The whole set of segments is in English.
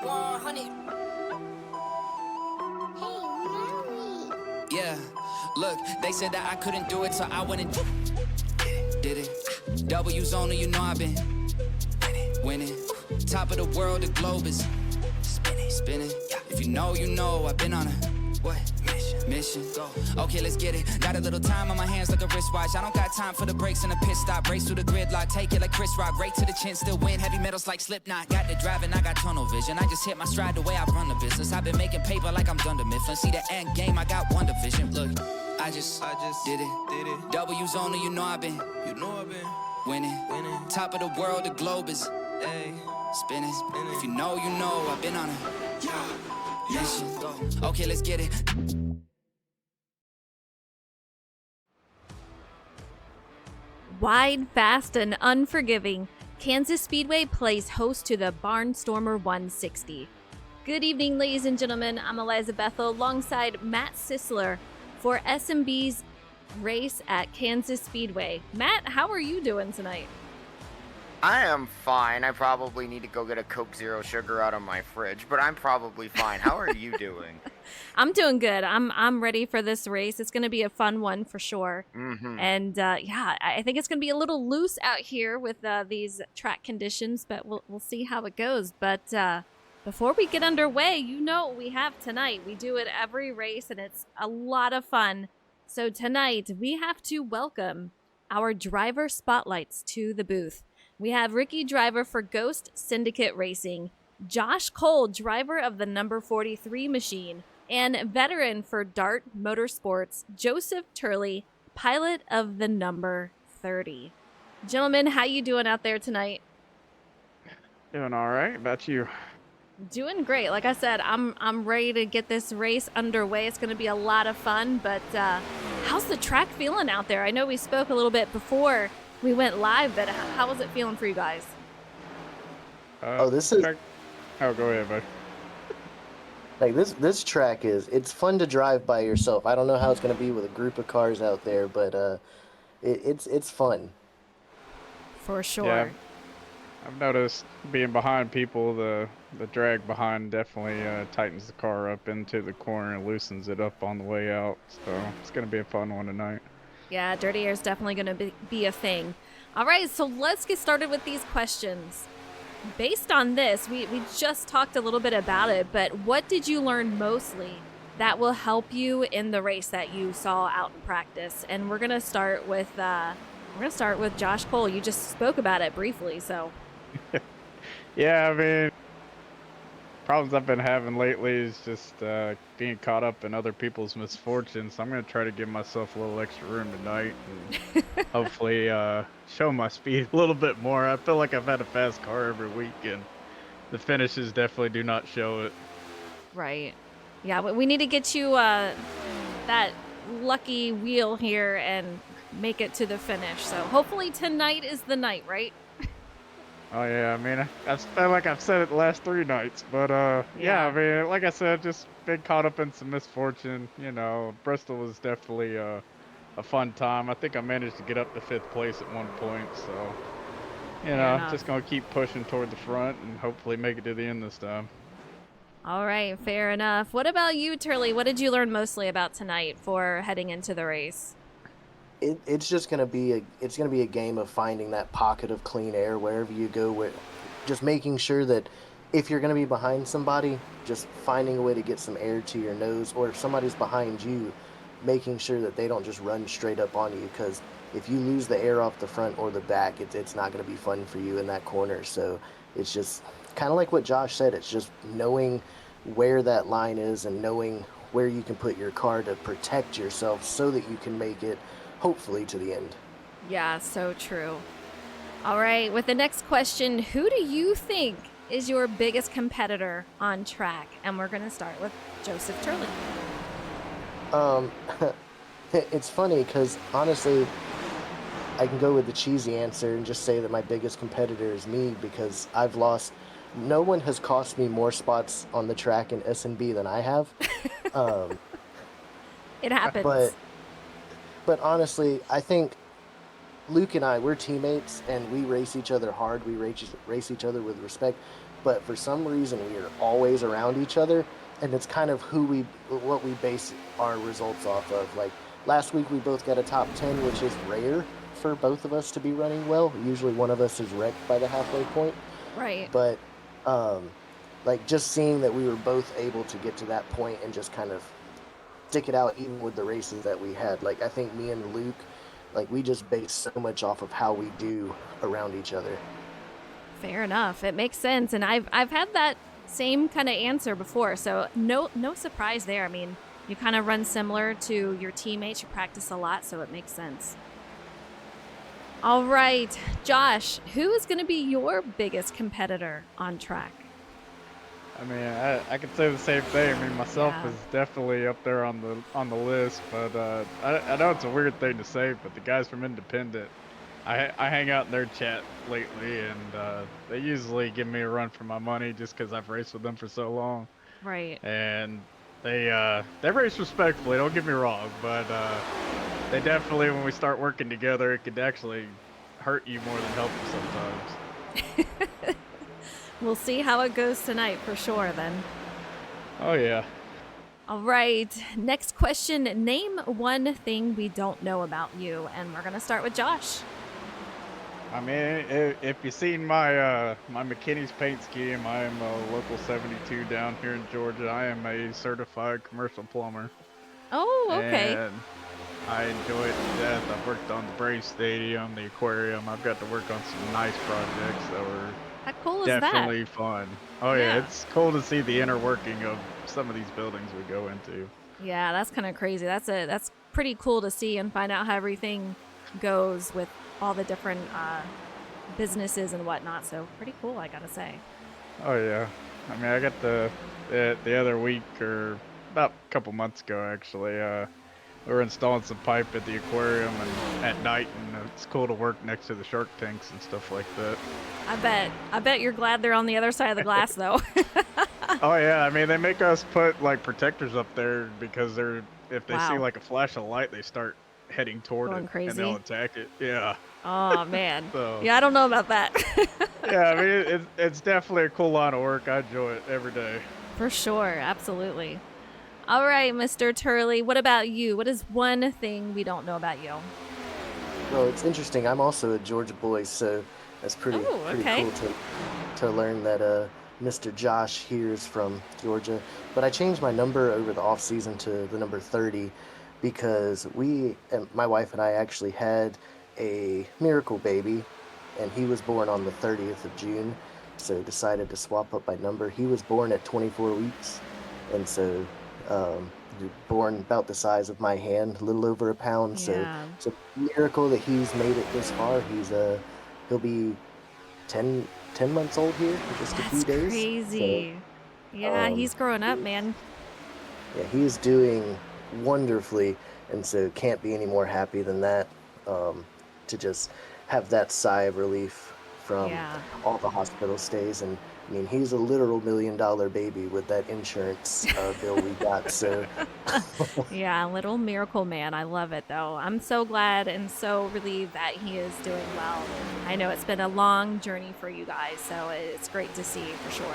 100. Yeah, look, they said that I couldn't do it, so I went and did it. W's only, you know I've been winning. Top of the world, the globe is spinning. If you know, I've been on a what? Mission. Go. Okay, let's get it. Got a little time on my hands like a wristwatch. I don't got time for the brakes and the pit stop. Race through the gridlock, take it like Chris Rock. Right to the chin, still win. Heavy metals like Slipknot. Got the driving, I got tunnel vision. I just hit my stride the way I run the business. I've been making paper like I'm Dunder Mifflin. See the end game, I got one division. Look, I just did it. W's only, you know I've been winning. Top of the world, the globe is spinning. If you know, I've been on a mission. Go. Okay, let's get it. Wide, fast, and unforgiving, Kansas Speedway plays host to the Barnstormer 160. Good evening, ladies and gentlemen. I'm Eliza Bethel alongside Matt Sisler for SnB's race at Kansas Speedway. Matt, how are you doing tonight? I am fine. I probably need to go get a Coke Zero Sugar out of my fridge, but I'm probably fine. How are you doing? I'm doing good. I'm ready for this race. It's going to be a fun one for sure. Mm-hmm. And yeah, I think it's going to be a little loose out here with these track conditions, but we'll see how it goes. But before we get underway, you know what we have tonight. We do it every race, and it's a lot of fun. So tonight, we have to welcome our driver spotlights to the booth. We have Ricky, driver for Ghost Syndicate Racing, Josh Cole, driver of the number 43 machine, and veteran for Dart Motorsports, Joseph Turley, pilot of the number 30. Gentlemen, how you doing out there tonight? Doing all right. About you? Doing great. Like I said, I'm ready to get this race underway. It's going to be a lot of fun, but how's the track feeling out there? I know we spoke a little bit before we went live, but how was it feeling for you guys? This is... Oh, go ahead, bud. Like this track it's fun to drive by yourself. I don't know how it's going to be with a group of cars out there, but it's fun. For sure. Yeah, I've noticed being behind people, the drag behind definitely tightens the car up into the corner and loosens it up on the way out. So it's going to be a fun one tonight. Yeah, dirty air is definitely going to be a thing. All right, so let's get started with these questions. Based on this, we just talked a little bit about it, but what did you learn mostly that will help you in the race that you saw out in practice? And we're gonna start with Josh Cole. You just spoke about it briefly, so. Yeah, I mean, problems I've been having lately is just being caught up in other people's misfortunes. So I'm going to try to give myself a little extra room tonight and hopefully show my speed a little bit more. I feel like I've had a fast car every week, and the finishes definitely do not show it. Right. Yeah, we need to get you that lucky wheel here and make it to the finish. So hopefully tonight is the night, right? Oh yeah, I mean, I feel like I've said it the last 3 nights, but yeah, I mean, like I said, just been caught up in some misfortune. You know, Bristol was definitely a fun time. I think I managed to get up to 5th place at one point, so you know, just gonna keep pushing toward the front and hopefully make it to the end this time. All right, fair enough. What about you, Turley? What did you learn mostly about tonight for heading into the race? It's just gonna be a game of finding that pocket of clean air wherever you go. Just making sure that if you're gonna be behind somebody, just finding a way to get some air to your nose, or if somebody's behind you, making sure that they don't just run straight up on you. Because if you lose the air off the front or the back, it's not gonna be fun for you in that corner. So it's just kind of like what Josh said. It's just knowing where that line is and knowing where you can put your car to protect yourself so that you can make it hopefully to the end. Yeah, so true. All right, with the next question, who do you think is your biggest competitor on track? And we're going to start with Joseph Turley. It's funny because honestly, I can go with the cheesy answer and just say that my biggest competitor is me, because no one has cost me more spots on the track in SnB than I have. It happens. But honestly, I think Luke and I, we're teammates, and we race each other hard. We race each other with respect. but for some reason we are always around each other, and it's kind of what we base our results off of. Like last week we both got a top 10, which is rare for both of us to be running well. Usually one of us is wrecked by the halfway point. Right. But like just seeing that we were both able to get to that point and just kind of stick it out even with the races that we had. Like I think me and Luke, like we just base so much off of how we do around each other. Fair enough. It makes sense. And I've had that same kind of answer before. So no surprise there. I mean, you kind of run similar to your teammates. You practice a lot, so it makes sense. All right, Josh, who is going to be your biggest competitor on track? I mean, I could say the same thing. I mean, myself is definitely up there on the list, but I know it's a weird thing to say, but the guys from Independent, I hang out in their chat lately, and they usually give me a run for my money just because I've raced with them for so long. Right. And they race respectfully. Don't get me wrong, but they definitely, when we start working together, it could actually hurt you more than help you sometimes. We'll see how it goes tonight for sure then. Oh, yeah. All right. Next question. Name one thing we don't know about you. And we're going to start with Josh. I mean, if you've seen my my McKinney's paint scheme, I am a local 72 down here in Georgia. I am a certified commercial plumber. Oh, okay. And I enjoy it to death. I've worked on the Brave Stadium, the aquarium. I've got to work on some nice projects that were How cool is definitely that? fun. Oh yeah, it's cool to see the inner working of some of these buildings we go into. Yeah, that's kind of crazy. That's pretty cool to see and find out how everything goes with all the different businesses and whatnot. So pretty cool, I gotta say. Oh yeah, I mean, I got the other week, or about a couple months ago actually. We were installing some pipe at the aquarium and at night, and it's cool to work next to the shark tanks and stuff like that. I bet you're glad they're on the other side of the glass though. Oh yeah, I mean, they make us put like protectors up there because if they see Wow. like a flash of light, they start heading toward Going it crazy. and they'll attack it. Yeah. Oh man. So, Yeah, I don't know about that. yeah, I mean, it's definitely a cool line of work. I enjoy it every day. For sure, absolutely. All right, Mr. Turley, what about you? What is one thing we don't know about you? Well, it's interesting. I'm also a Georgia boy, so that's pretty okay. cool to learn that Mr. Josh here is from Georgia. But I changed my number over the off season to the number 30 because my wife and I actually had a miracle baby, and he was born on the 30th of June, so decided to swap up my number. He was born at 24 weeks, and so born about the size of my hand, a little over a pound. Yeah. So it's a miracle that he's made it this far. He'll be 10 months old here in just a few days. Crazy. So, yeah, he's growing up, man. Yeah, he is doing wonderfully, and so can't be any more happy than that. To just have that sigh of relief from all the hospital stays. And I mean, he's a literal $1 million baby with that insurance bill we got. So Yeah, little miracle man. I love it though. I'm so glad and so relieved that he is doing well. I know it's been a long journey for you guys, so it's great to see for sure.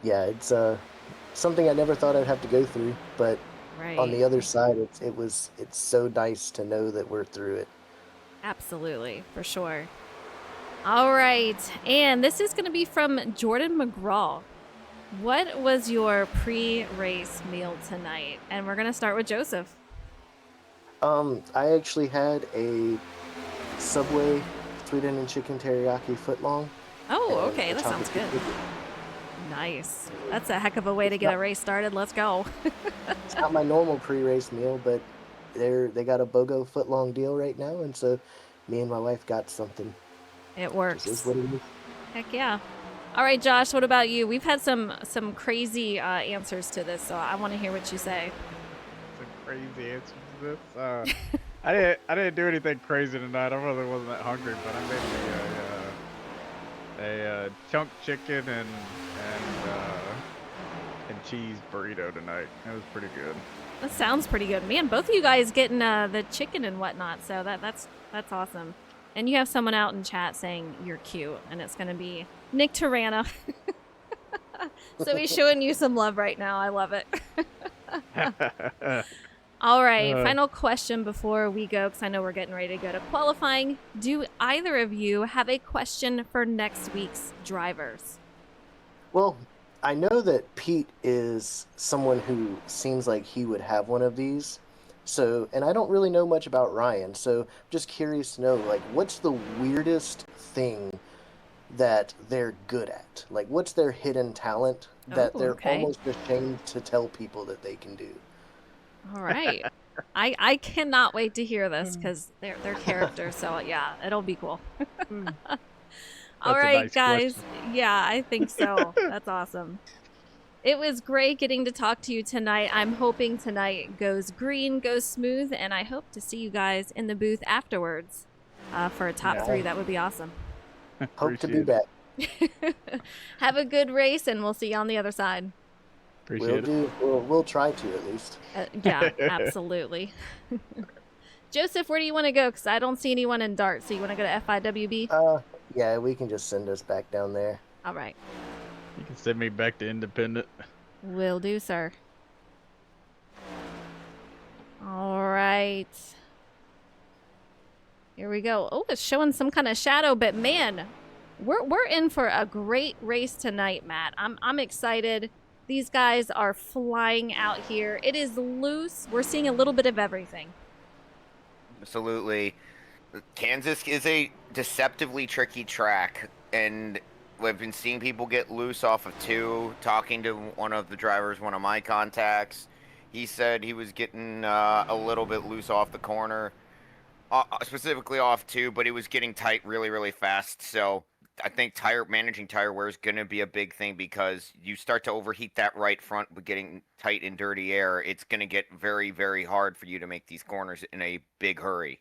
Yeah, it's something I never thought I'd have to go through, but on the other side, it's so nice to know that we're through it. Absolutely, for sure. All right, and this is going to be from Jordan McGraw. What was your pre-race meal tonight? And we're going to start with Joseph. I actually had a Subway sweet onion chicken teriyaki footlong. Oh, okay, that sounds good. Nice. That's a heck of a way to get a race started. Let's go. It's not my normal pre-race meal, but they got a BOGO footlong deal right now, and so me and my wife got something. It works. This is what it is. Heck yeah. All right, Josh, what about you? We've had some crazy answers to this, so I want to hear what you say. Some crazy answers to this. I didn't do anything crazy tonight. I really wasn't that hungry, but I made me a chunk chicken and cheese burrito tonight. It was pretty good. That sounds pretty good. Man, both of you guys getting the chicken and whatnot, so that's awesome. And you have someone out in chat saying you're cute, and it's going to be Nick Tirana. So he's showing you some love right now. I love it. All right, final question before we go, because I know we're getting ready to go to qualifying. Do either of you have a question for next week's drivers? Well, I know that Pete is someone who seems like he would have one of these. So, and I don't really know much about Ryan, so I'm just curious to know, like, what's the weirdest thing that they're good at? Like, what's their hidden talent that they're almost ashamed to tell people that they can do? All right. I cannot wait to hear this because they're characters, so yeah, it'll be cool. All right, nice guys. question. Yeah, I think so. That's awesome. It was great getting to talk to you tonight. I'm hoping tonight goes green, goes smooth, and I hope to see you guys in the booth afterwards for a top 3. That would be awesome. Hope to be back. Have a good race, and we'll see you on the other side. Appreciate it. We'll try to, at least. Yeah, absolutely. Joseph, where do you want to go? Because I don't see anyone in Dart. So you want to go to FIWB? Yeah, we can just send us back down there. All right. You can send me back to Independent. Will do, sir. All right. Here we go. Oh, it's showing some kind of shadow, but man, we're in for a great race tonight, Matt. I'm excited. These guys are flying out here. It is loose. We're seeing a little bit of everything. Absolutely. Kansas is a deceptively tricky track, and we've been seeing people get loose off of 2. Talking to one of the drivers, one of my contacts, he said he was getting a little bit loose off the corner, specifically off 2, but he was getting tight really, really fast. So I think managing tire wear is going to be a big thing, because you start to overheat that right front with getting tight in dirty air. It's going to get very, very hard for you to make these corners in a big hurry.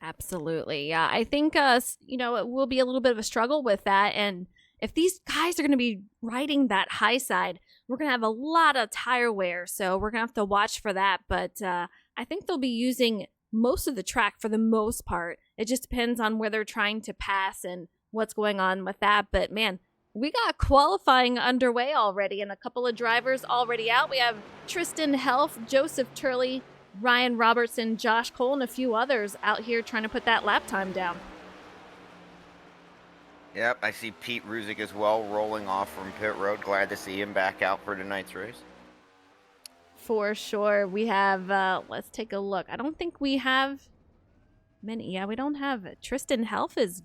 Absolutely. Yeah, I think, it will be a little bit of a struggle with that. And if these guys are going to be riding that high side, we're going to have a lot of tire wear. So we're going to have to watch for that. But I think they'll be using most of the track for the most part. It just depends on where they're trying to pass and what's going on with that. But man, we got qualifying underway already and a couple of drivers already out. We have Tristan Helf, Joseph Turley, Ryan Robertson, Josh Cole, and a few others out here trying to put that lap time down. Yep, I see Pete Ruzick as well rolling off from pit road. Glad to see him back out for tonight's race. For sure. We have, let's take a look. I don't think we have many. Yeah, we don't have. Tristan Helf is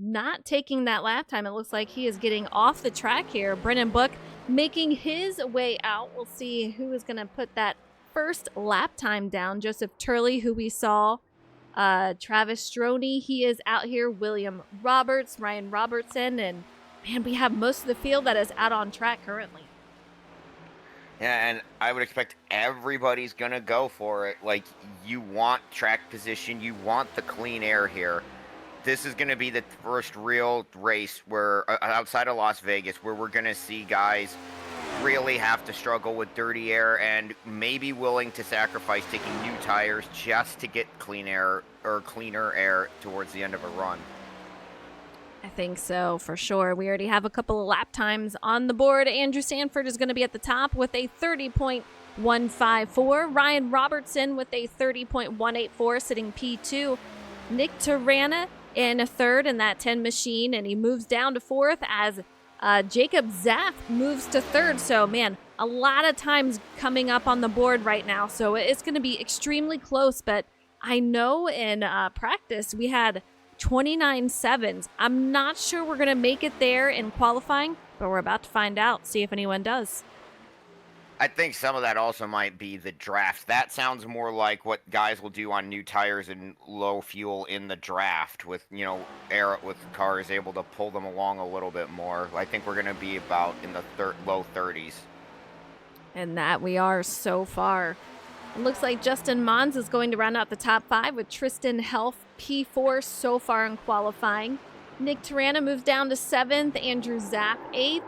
not taking that lap time. It looks like he is getting off the track here. Brennan Book making his way out. We'll see who is going to put that first lap time down. Joseph Turley, who we saw. Travis Stroney, he is out here. William Roberts, Ryan Robertson, and man, we have most of the field that is out on track currently. Yeah, and I would expect everybody's going to go for it. Like, you want track position, you want the clean air here. This is going to be the first real race where, outside of Las Vegas, where we're going to see guys really have to struggle with dirty air and maybe willing to sacrifice taking new tires just to get clean air or cleaner air towards the end of a run. I think so, for sure. We already have a couple of lap times on the board. Andrew Sanford is going to be at the top with a 30.154. Ryan Robertson with a 30.184, sitting P2. Nick Tirana in a third in that 10 machine, and he moves down to fourth as Jacob Zaff moves to third. So, man, a lot of times coming up on the board right now. So it's going to be extremely close. But I know in practice we had 29 sevens. I'm not sure we're going to make it there in qualifying, but we're about to find out, see if anyone does. I think some of that also might be the draft. That sounds more like what guys will do on new tires and low fuel in the draft with, air with cars able to pull them along a little bit more. I think we're going to be about in the low 30s. And that we are so far. It looks like Justin Mons is going to round out the top 5 with Tristan Helf, P4 so far in qualifying. Nick Tirana moves down to 7th, Andrew Zapp 8th.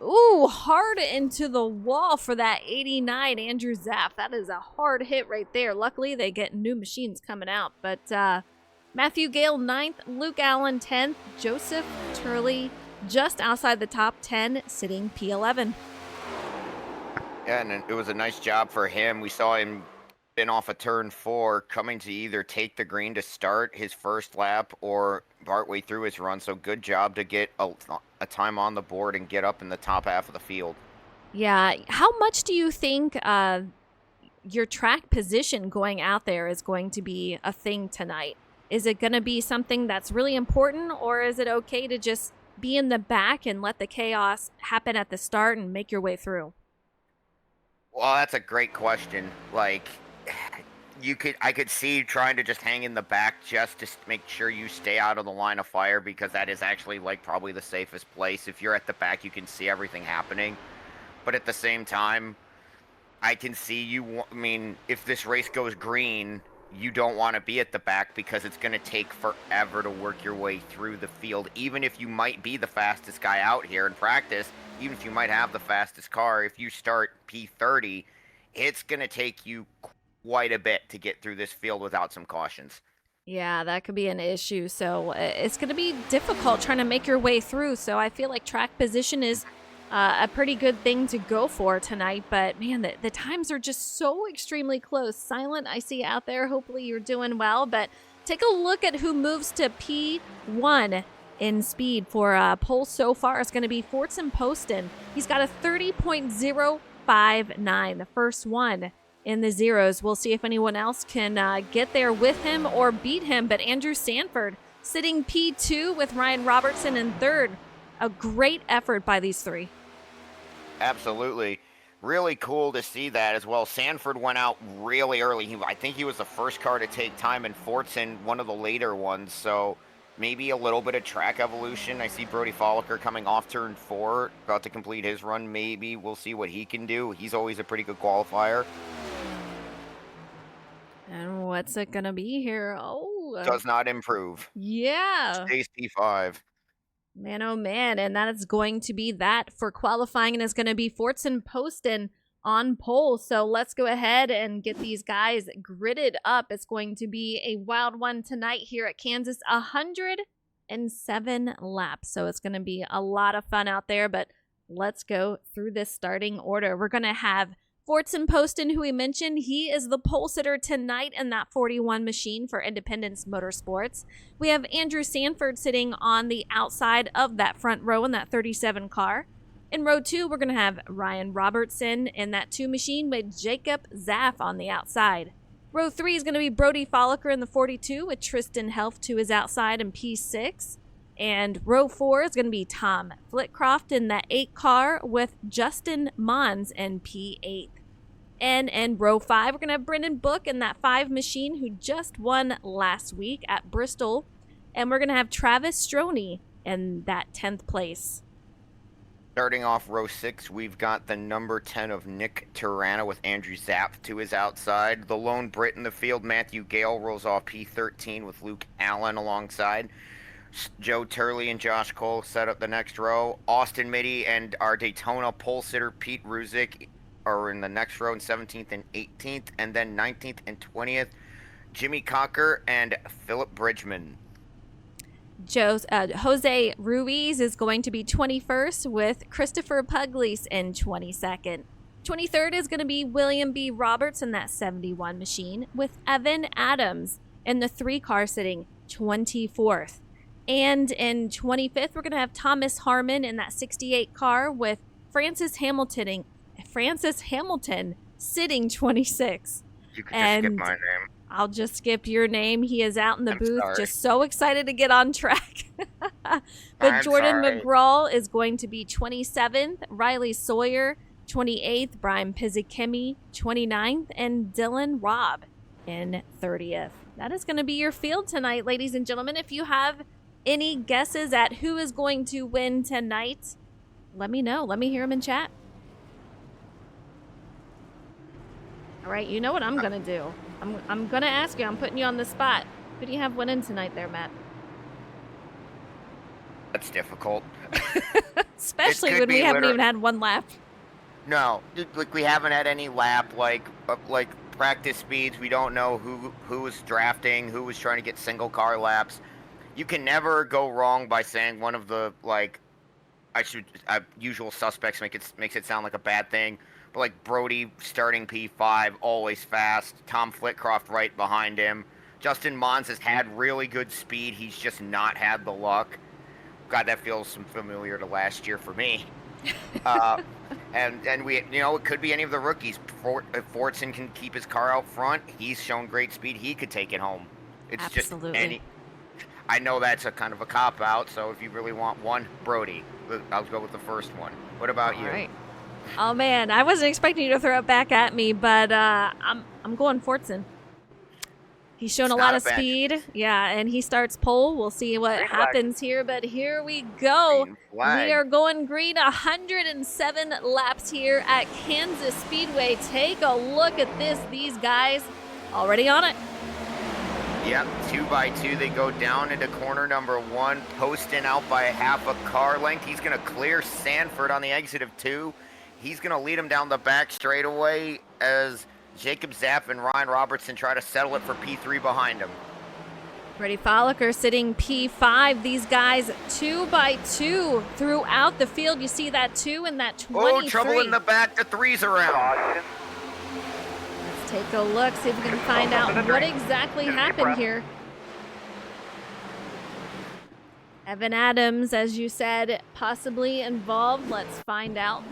Ooh, hard into the wall for that 89 Andrew Zapp. That is a hard hit right there. Luckily, they get new machines coming out. But Matthew Gale 9th, Luke Allen 10th, Joseph Turley just outside the top 10, sitting P11. Yeah, and it was a nice job for him. We saw him spin off of turn 4, coming to either take the green to start his first lap or partway through his run. So good job to get a time on the board and get up in the top half of the field. Yeah, how much do you think your track position going out there is going to be a thing tonight? Is it going to be something that's really important, or is it okay to just be in the back and let the chaos happen at the start and make your way through? Well, that's a great question. Like, I could see trying to just hang in the back just to make sure you stay out of the line of fire, because that is actually like probably the safest place. If you're at the back, you can see everything happening. But at the same time, I can see if this race goes green, you don't want to be at the back because it's going to take forever to work your way through the field. Even if you might be the fastest guy out here in practice, even if you might have the fastest car, if you start P30, it's going to take you quite a bit to get through this field without some cautions. Yeah, that could be an issue. So it's going to be difficult trying to make your way through. So I feel like track position is a pretty good thing to go for tonight. But man, the times are just so extremely close. Silent, I see out there. Hopefully you're doing well. But take a look at who moves to P1 in speed for pole so far. It's going to be Fortson Poston. He's got a 30.059, the first one in the zeros. We'll see if anyone else can get there with him or beat him. But Andrew Sanford sitting P2 with Ryan Robertson in third. A great effort by these three. Absolutely. Really cool to see that as well. Sanford went out really early. I think he was the first car to take time, and Fortson one of the later ones. So maybe a little bit of track evolution. I see Brody Folliker coming off turn 4, about to complete his run. Maybe we'll see what he can do. He's always a pretty good qualifier. And what's it gonna be here? Oh, Does not improve. Yeah. Stays P5. Man, oh man. And that is going to be that for qualifying, and it's going to be Fortson Poston on pole. So let's go ahead and get these guys gridded up. It's going to be a wild one tonight here at Kansas. 107 laps. So it's going to be a lot of fun out there, but let's go through this starting order. We're going to have Fortson Poston, who we mentioned, he is the pole sitter tonight in that 41 machine for Independence Motorsports. We have Andrew Sanford sitting on the outside of that front row in that 37 car. In row 2, we're going to have Ryan Robertson in that 2 machine with Jacob Zaff on the outside. Row 3 is going to be Brody Folliker in the 42 with Tristan Helft to his outside in P6. And row 4 is going to be Tom Flitcroft in that 8 car with Justin Mons in P8. And in row 5, we're going to have Brendan Book in that 5 machine who just won last week at Bristol. And we're going to have Travis Stroney in that 10th place. Starting off row 6, we've got the number 10 of Nick Tirana with Andrew Zapp to his outside. The lone Brit in the field, Matthew Gale, rolls off P13 with Luke Allen alongside. Joe Turley and Josh Cole set up the next row. Austin Mitty and our Daytona pole sitter Pete Ruzick are in the next row in 17th and 18th. And then 19th and 20th, Jimmy Cocker and Philip Bridgman. Jose Ruiz is going to be 21st with Christopher Pugliese in 22nd. 23rd is going to be William B. Roberts in that 71 machine with Evan Adams in the 3 car sitting 24th. And in 25th, we're going to have Thomas Harmon in that 68 car with Francis Hamilton sitting 26. You could just skip my name. I'll just skip your name. He is out in the booth, sorry. just so excited to get on track. But Jordan McGraw is going to be 27th, Riley Sawyer 28th, Brian Pizzikemi 29th, and Dylan Robb in 30th. That is going to be your field tonight, ladies and gentlemen. If you have any guesses at who is going to win tonight, let me know. Let me hear them in chat. All right, you know what I'm going to do. I'm going to ask you. I'm putting you on the spot. Who do you have winning tonight there, Matt? That's difficult. Especially when we haven't even had one lap. No, like we haven't had any lap like practice speeds. We don't know who was drafting, who was trying to get single car laps. You can never go wrong by saying one of the usual suspects makes it sound like a bad thing. But like Brody starting P5, always fast. Tom Flitcroft right behind him. Justin Mons has had really good speed. He's just not had the luck. God, that feels familiar to last year for me. And we, it could be any of the rookies. If Fortson can keep his car out front, he's shown great speed. He could take it home. It's Absolutely. just any. I know that's a kind of a cop out. So if you really want one, Brody, I'll go with the first one. What about you? Right. Oh man, I wasn't expecting you to throw it back at me, but I'm going Fortson. He's shown a lot of speed. Yeah, and he starts pole. We'll see what happens here, but here we go. We are going green. 107 laps here at Kansas Speedway. Take a look at this. These guys already on it. Yep, 2x2. They go down into corner number 1, posting out by half a car length. He's going to clear Sanford on the exit of 2. He's going to lead him down the back straightaway as Jacob Zapp and Ryan Robertson try to settle it for P3 behind him. Brody Folliker sitting P5. These guys 2x2 throughout the field. You see that 2 and that 23. Oh, trouble in the back. The 3's around. Let's take a look, see if we can find out what exactly happened here. Evan Adams, as you said, possibly involved. Let's find out.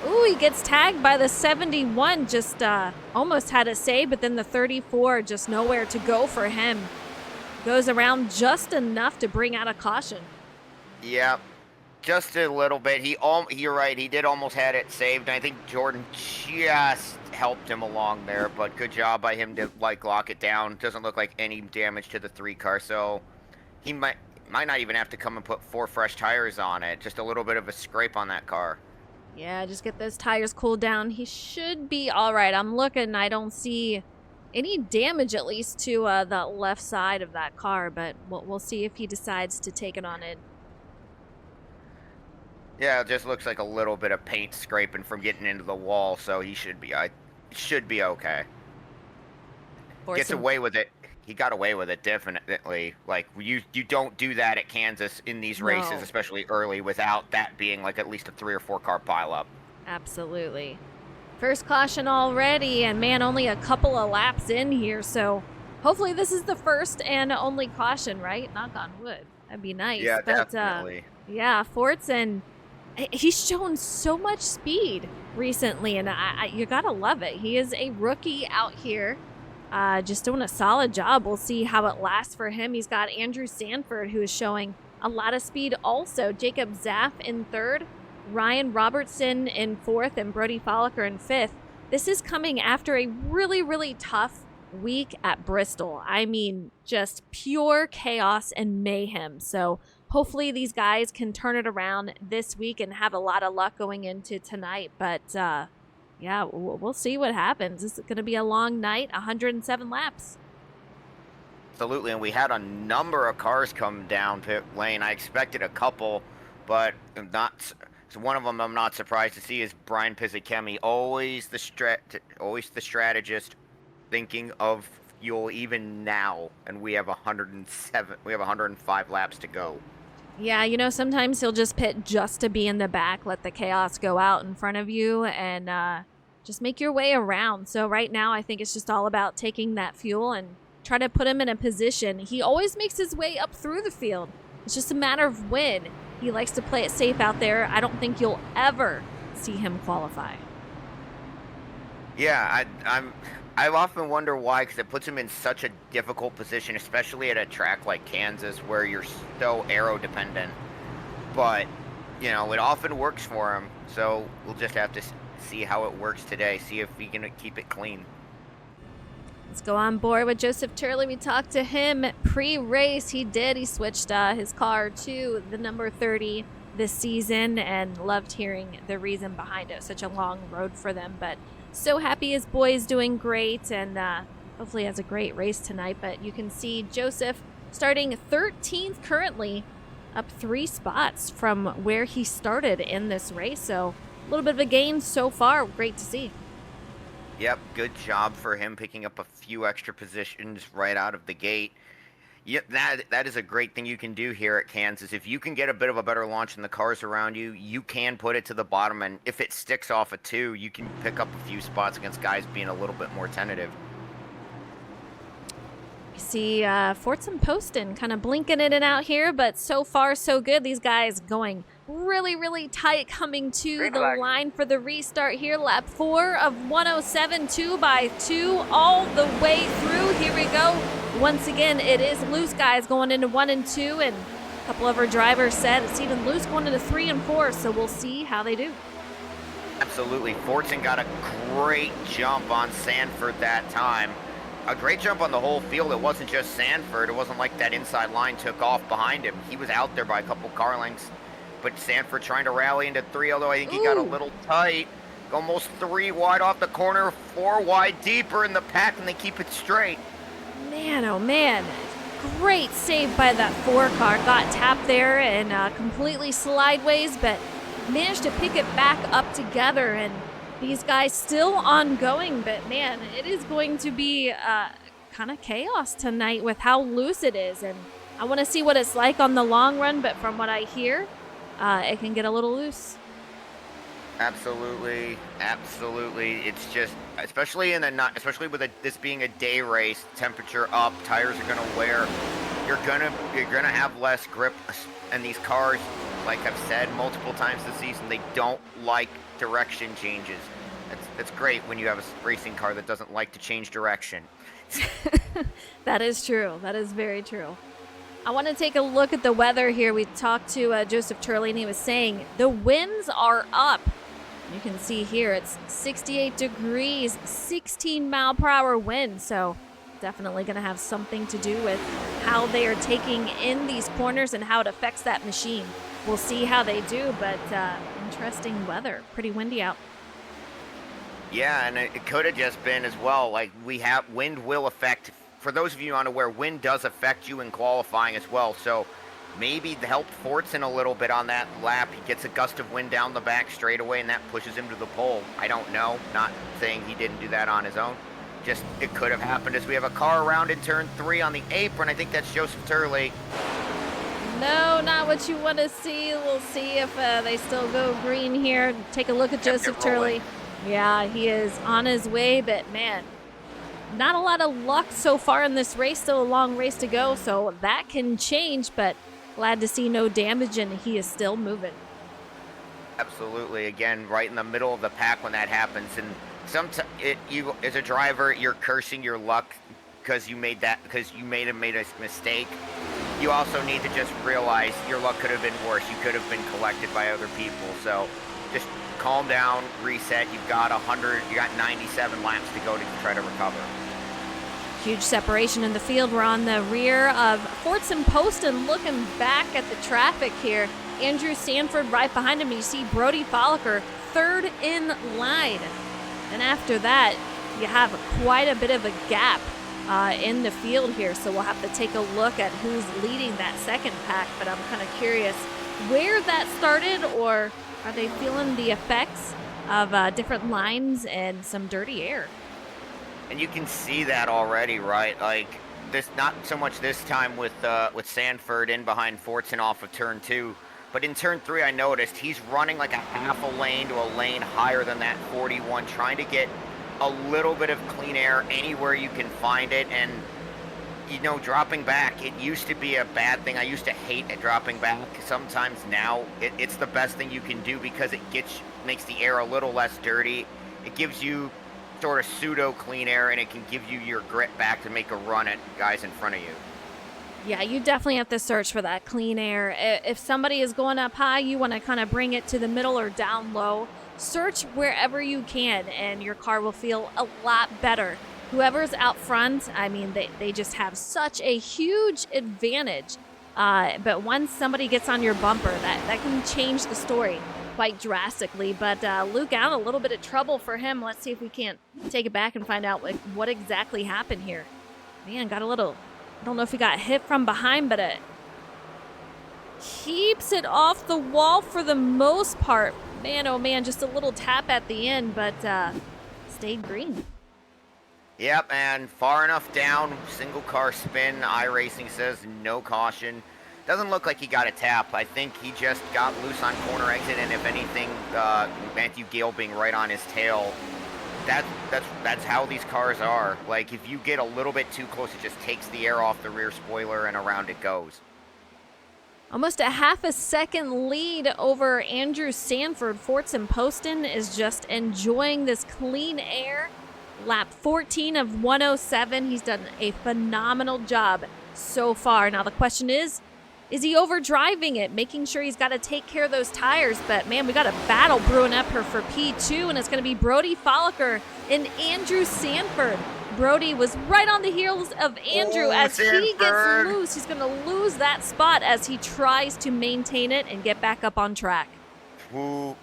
Ooh, he gets tagged by the 71, just almost had a save, but then the 34, just nowhere to go for him. Goes around just enough to bring out a caution. Yeah, just a little bit. You're right, he did almost had it saved, and I think Jordan just helped him along there, but good job by him to lock it down. Doesn't look like any damage to the 3 car, so he might not even have to come and put 4 fresh tires on it. Just a little bit of a scrape on that car. Yeah, just get those tires cooled down. He should be all right. I'm looking. I don't see any damage, at least, to the left side of that car, but we'll see if he decides to take it on in. Yeah, it just looks like a little bit of paint scraping from getting into the wall, so he should be okay. Gets away with it. He got away with it, definitely. Like, you don't do that at Kansas in these races, especially early, without that being like at least a 3 or 4 car pileup. Absolutely. First caution already, and man, only a couple of laps in here, so hopefully this is the first and only caution, right? Knock on wood. That'd be nice. Yeah, but, definitely. Yeah, Fortson, he's shown so much speed recently, and you gotta love it. He is a rookie out here. Just doing a solid job. We'll see how it lasts for him. He's got Andrew Sanford, who is showing a lot of speed also. Jacob Zaff in 3rd, Ryan Robertson in 4th, and Brody Folliker in 5th. This is coming after a really, really tough week at Bristol. I mean, just pure chaos and mayhem. So hopefully these guys can turn it around this week and have a lot of luck going into tonight. But, yeah, we'll see what happens. This is going to be a long night, 107 laps. Absolutely, and we had a number of cars come down pit lane. I expected a couple, but one of them I'm not surprised to see is Brian Pizzicchemi, always the strategist, thinking of fuel even now, and we have 105 laps to go. Yeah, sometimes he'll just pit just to be in the back, let the chaos go out in front of you, and just make your way around. So right now, I think it's just all about taking that fuel and try to put him in a position. He always makes his way up through the field. It's just a matter of when. He likes to play it safe out there. I don't think you'll ever see him qualify. Yeah, I often wonder why, because it puts him in such a difficult position, especially at a track like Kansas where you're so aero dependent. But, it often works for him. So we'll just have to see how it works today, see if we can keep it clean. Let's go on board with Joseph Turley. We talked to him pre-race. He switched his car to the number 30 this season and loved hearing the reason behind it. Such a long road for them, but so happy his boy is doing great, and hopefully has a great race tonight. But you can see Joseph starting 13th currently, up 3 spots from where he started in this race. So a little bit of a gain so far. Great to see. Yep, good job for him picking up a few extra positions right out of the gate. Yep, that is a great thing you can do here at Kansas. If you can get a bit of a better launch in the cars around you, you can put it to the bottom, and if it sticks off a 2, you can pick up a few spots against guys being a little bit more tentative. You see Forts and Poston kind of blinking in and out here, but so far so good. These guys going really, really tight, coming to the line for the restart here. Lap 4 of 107, 2 by 2, all the way through. Here we go. Once again, it is loose guys going into 1 and 2, and a couple of our drivers said it's even loose going into 3 and 4, so we'll see how they do. Absolutely. Fortson got a great jump on Sanford that time. A great jump on the whole field. It wasn't just Sanford. It wasn't like that inside line took off behind him. He was out there by a couple car lengths. But Sanford trying to rally into 3, although I think he got a little tight. Almost 3 wide off the corner, 4 wide deeper in the pack, and they keep it straight. Man, oh man. Great save by that 4 car. Got tapped there and completely slideways, but managed to pick it back up together. And these guys still ongoing, but man, it is going to be kind of chaos tonight with how loose it is. And I want to see what it's like on the long run, but from what I hear, it can get a little loose. Absolutely, absolutely. It's just, especially with this being a day race, temperature up, tires are gonna wear. You're gonna have less grip, and these cars, like I've said multiple times this season, they don't like direction changes. That's great when you have a racing car that doesn't like to change direction. That is true. That is very true. I want to take a look at the weather here. We talked to Joseph Turley, and he was saying the winds are up. You can see here it's 68 degrees, 16 mile per hour wind. So definitely going to have something to do with how they are taking in these corners and how it affects that machine. We'll see how they do, but interesting weather. Pretty windy out. Yeah, and it could have just been as well. Like, wind will affect, for those of you unaware, wind does affect you in qualifying as well. So maybe help Fortson a little bit on that lap. He gets a gust of wind down the back straightaway, and that pushes him to the pole. I don't know. Not saying he didn't do that on his own. Just, it could have happened as we have a car around in turn 3 on the apron. I think that's Joseph Turley. No, not what you want to see. We'll see if they still go green here. Take a look at Joseph Turley. Yeah, he is on his way, but man, not a lot of luck so far in this race. Still a long race to go, so that can change, but glad to see no damage, and he is still moving. Absolutely. Again, right in the middle of the pack when that happens, and you as a driver, you're cursing your luck because you made a mistake. You also need to just realize your luck could have been worse. You could have been collected by other people. So just calm down, reset. You got 97 laps to go to try to recover. Huge separation in the field. We're on the rear of Forts and Poston, looking back at the traffic here. Andrew Sanford right behind him. You see Brody Folliker third in line. And after that, you have quite a bit of a gap in the field here. So we'll have to take a look at who's leading that second pack. But I'm kind of curious where that started, or are they feeling the effects of different lines and some dirty air? And you can see that already, right? Like, this, not so much this time with Sanford in behind Fortson off of turn 2, but in turn 3 I noticed he's running like a half a lane to a lane higher than that 41, trying to get a little bit of clean air anywhere you can find it. And you know, dropping back, it used to be a bad thing. I used to hate it dropping back. Sometimes now it's the best thing you can do because it makes the air a little less dirty. It gives you sort of pseudo clean air, and it can give you your grit back to make a run at guys in front of you. Yeah, you definitely have to search for that clean air. If somebody is going up high, you want to kind of bring it to the middle or down low. Search wherever you can, and your car will feel a lot better. Whoever's out front, I mean, they just have such a huge advantage. But once somebody gets on your bumper, that can change the story quite drastically. But Luke out, a little bit of trouble for him. Let's see if we can't take it back and find out what exactly happened here. Man, got a little, I don't know if he got hit from behind, but it keeps it off the wall for the most part. Man, oh man, just a little tap at the end, but stayed green. Yep, and far enough down, single car spin. iRacing says no caution. Doesn't look like he got a tap. I think he just got loose on corner exit, and if anything, Matthew Gale being right on his tail. That's how these cars are. Like, if you get a little bit too close, it just takes the air off the rear spoiler and around it goes. Almost a half a second lead over Andrew Sanford. Fortson Poston is just enjoying this clean air. Lap 14 of 107. He's done a phenomenal job so far. Now the question is he overdriving it, making sure he's got to take care of those tires? But man, we got a battle brewing up here for P2, and it's going to be Brody Folliker and Andrew Sanford. Brody was right on the heels of Andrew. As he gets loose, he's going to lose that spot as he tries to maintain it and get back up on track. Ooh.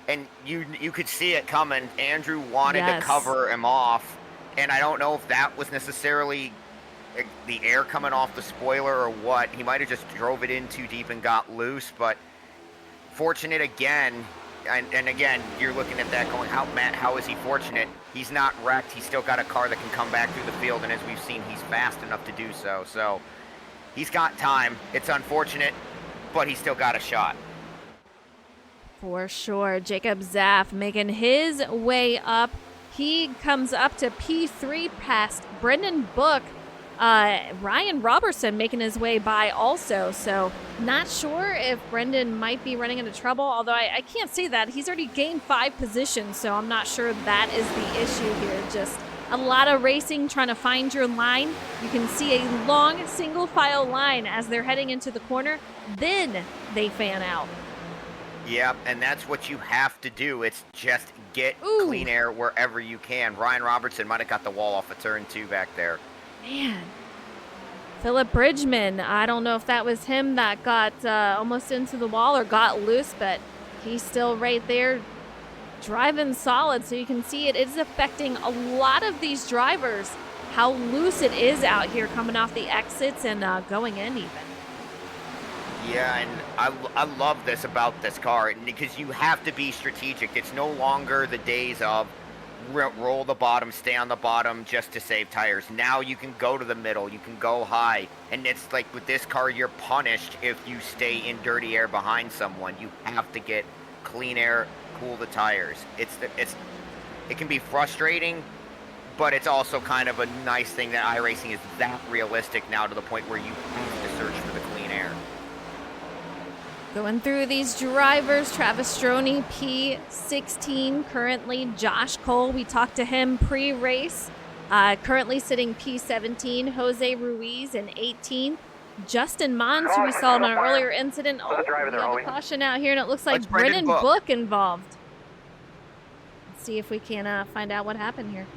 And you could see it coming. Andrew wanted to cover him off, and I don't know if that was necessarily the air coming off the spoiler or what. He might have just drove it in too deep and got loose, but fortunate again. And again, you're looking at that going, how is he fortunate? He's not wrecked. He's still got a car that can come back through the field, and as we've seen, he's fast enough to do so. So he's got time. It's unfortunate, but he's still got a shot. For sure. Jacob Zaff making his way up. He comes up to P3 past Brendan Book. Ryan Robertson making his way by also. So not sure if Brendan might be running into trouble, although I can't say that. He's already gained 5 positions, so I'm not sure that is the issue here. Just a lot of racing, trying to find your line. You can see a long single file line as they're heading into the corner. Then they fan out. Yep, and that's what you have to do. It's just get clean air wherever you can. Ryan Robertson might have got the wall off of turn 2 back there. Man. Philip Bridgman, I don't know if that was him that got almost into the wall or got loose, but he's still right there driving solid. So you can see it is affecting a lot of these drivers, how loose it is out here coming off the exits and going in even. Yeah, and I love this about this car because you have to be strategic. It's no longer the days of roll the bottom, stay on the bottom just to save tires. Now you can go to the middle, you can go high, and it's like with this car, you're punished if you stay in dirty air behind someone. You have to get clean air, cool the tires. It can be frustrating, but it's also kind of a nice thing that iRacing is that realistic now to the point where you have to search for the clean air. Going through these drivers, Travis Stroney, P16 currently. Josh Cole, we talked to him pre-race. Currently sitting P17. Jose Ruiz in 18. Justin Mons, who we saw in an earlier incident. Oh, we have a caution out here, and it looks like Brendan Book involved. Let's see if we can find out what happened here.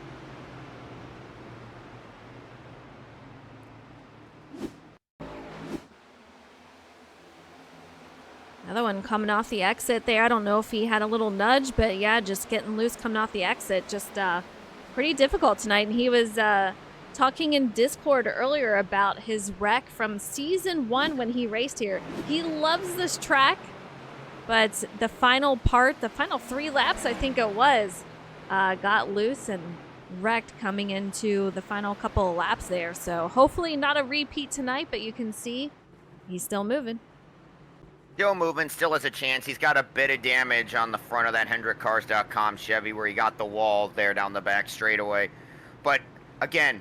Another one coming off the exit there. I don't know if he had a little nudge, but yeah, just getting loose coming off the exit. Just pretty difficult tonight. And he was talking in Discord earlier about his wreck from season 1 when he raced here. He loves this track, but the final part, the final 3 laps, I think it was, got loose and wrecked coming into the final couple of laps there. So hopefully not a repeat tonight, but you can see he's still moving. Still moving, still has a chance. He's got a bit of damage on the front of that HendrickCars.com Chevy where he got the wall there down the back straightaway. But again,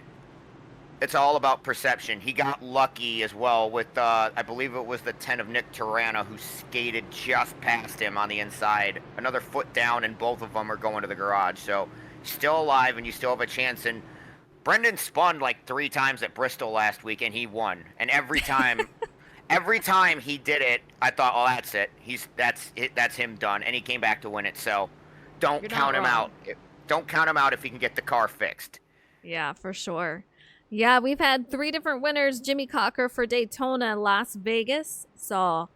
it's all about perception. He got lucky as well with, I believe it was the 10 of Nick Tirana who skated just past him on the inside. Another foot down, and both of them are going to the garage. So still alive, and you still have a chance. And Brendan spun like 3 times at Bristol last week, and he won. And every time... Every time he did it, I thought, oh, that's it. That's him done. And he came back to win it. So don't count him out. Don't count him out if he can get the car fixed. Yeah, for sure. Yeah, we've had 3 different winners. Jimmy Cocker for Daytona, Las Vegas. Saw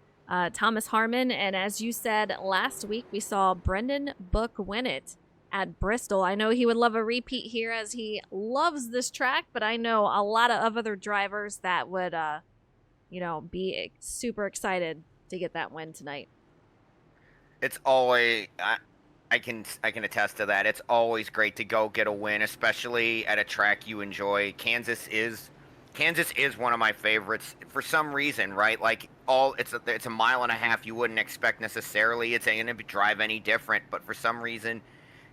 Thomas Harmon. And as you said last week, we saw Brendan Book win it at Bristol. I know he would love a repeat here as he loves this track. But I know a lot of other drivers that would... be super excited to get that win tonight. It's always, I can attest to that. It's always great to go get a win, especially at a track you enjoy. Kansas is one of my favorites for some reason, right? Like it's a mile and a half you wouldn't expect necessarily. It's going to drive any different, but for some reason,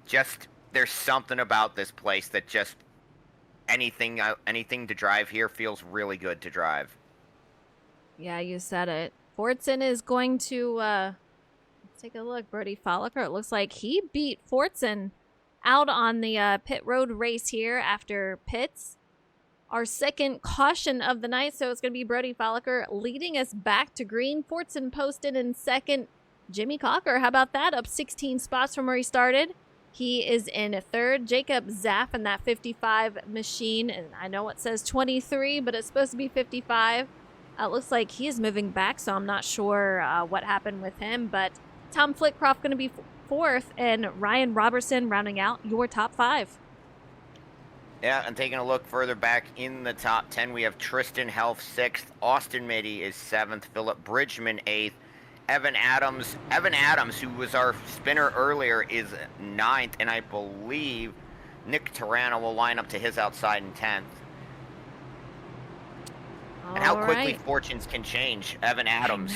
just there's something about this place that just anything to drive here feels really good to drive. Yeah, you said it. Fortson is going to let's take a look. Brody Folliker. It looks like he beat Fortson out on the pit road race here after pits. Our second caution of the night, so it's going to be Brody Folliker leading us back to green. Fortson posted in second. Jimmy Cocker, how about that? Up 16 spots from where he started. He is in third. Jacob Zaff in that 55 machine, and I know it says 23, but it's supposed to be 55. It looks like he is moving back, so I'm not sure what happened with him, but Tom Flitcroft going to be fourth, and Ryan Robertson rounding out your top 5. Yeah, and taking a look further back in the top 10, we have Tristan Helf 6th, Austin Mitty is 7th, Philip Bridgman 8th, Evan Adams, who was our spinner earlier, is 9th, and I believe Nick Tarano will line up to his outside in 10th. And how quickly fortunes can change. Evan Adams,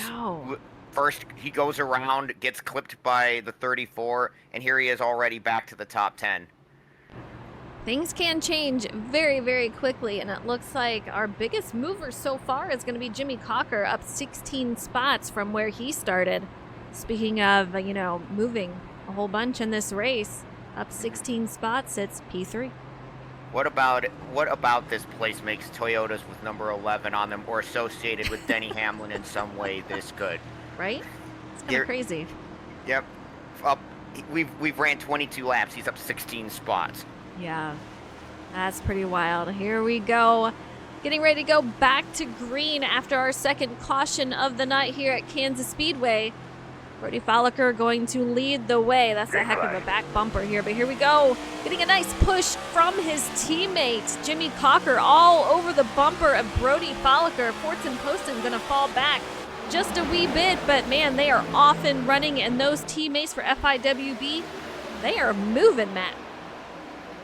first he goes around, gets clipped by the 34, and here he is already back to the top 10. Things can change very, very quickly, and it looks like our biggest mover so far is going to be Jimmy Cocker, up 16 spots from where he started. Speaking of, moving a whole bunch in this race, up 16 spots, it's P3. What about this place makes Toyotas with number 11 on them or associated with Denny Hamlin in some way this good? Right? It's kind of crazy. Yep. We've ran 22 laps. He's up 16 spots. Yeah, that's pretty wild. Here we go. Getting ready to go back to green after our second caution of the night here at Kansas Speedway. Brody Folliker going to lead the way. That's a heck of a back bumper here, but here we go. Getting a nice push from his teammate, Jimmy Cocker, all over the bumper of Brody Folliker. Fortson Poston going to fall back just a wee bit, but man, they are off and running, and those teammates for FIWB, they are moving, Matt.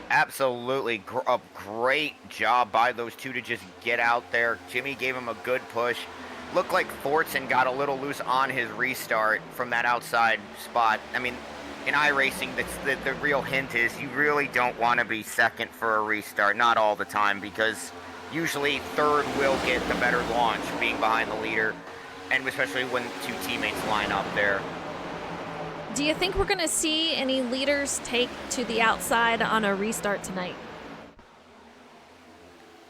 Absolutely. A great job by those two to just get out there. Jimmy gave him a good push. Looked like Fortson got a little loose on his restart from that outside spot. I mean, in iRacing, the real hint is you really don't want to be second for a restart. Not all the time, because usually third will get the better launch, being behind the leader, and especially when two teammates line up there. Do you think we're going to see any leaders take to the outside on a restart tonight?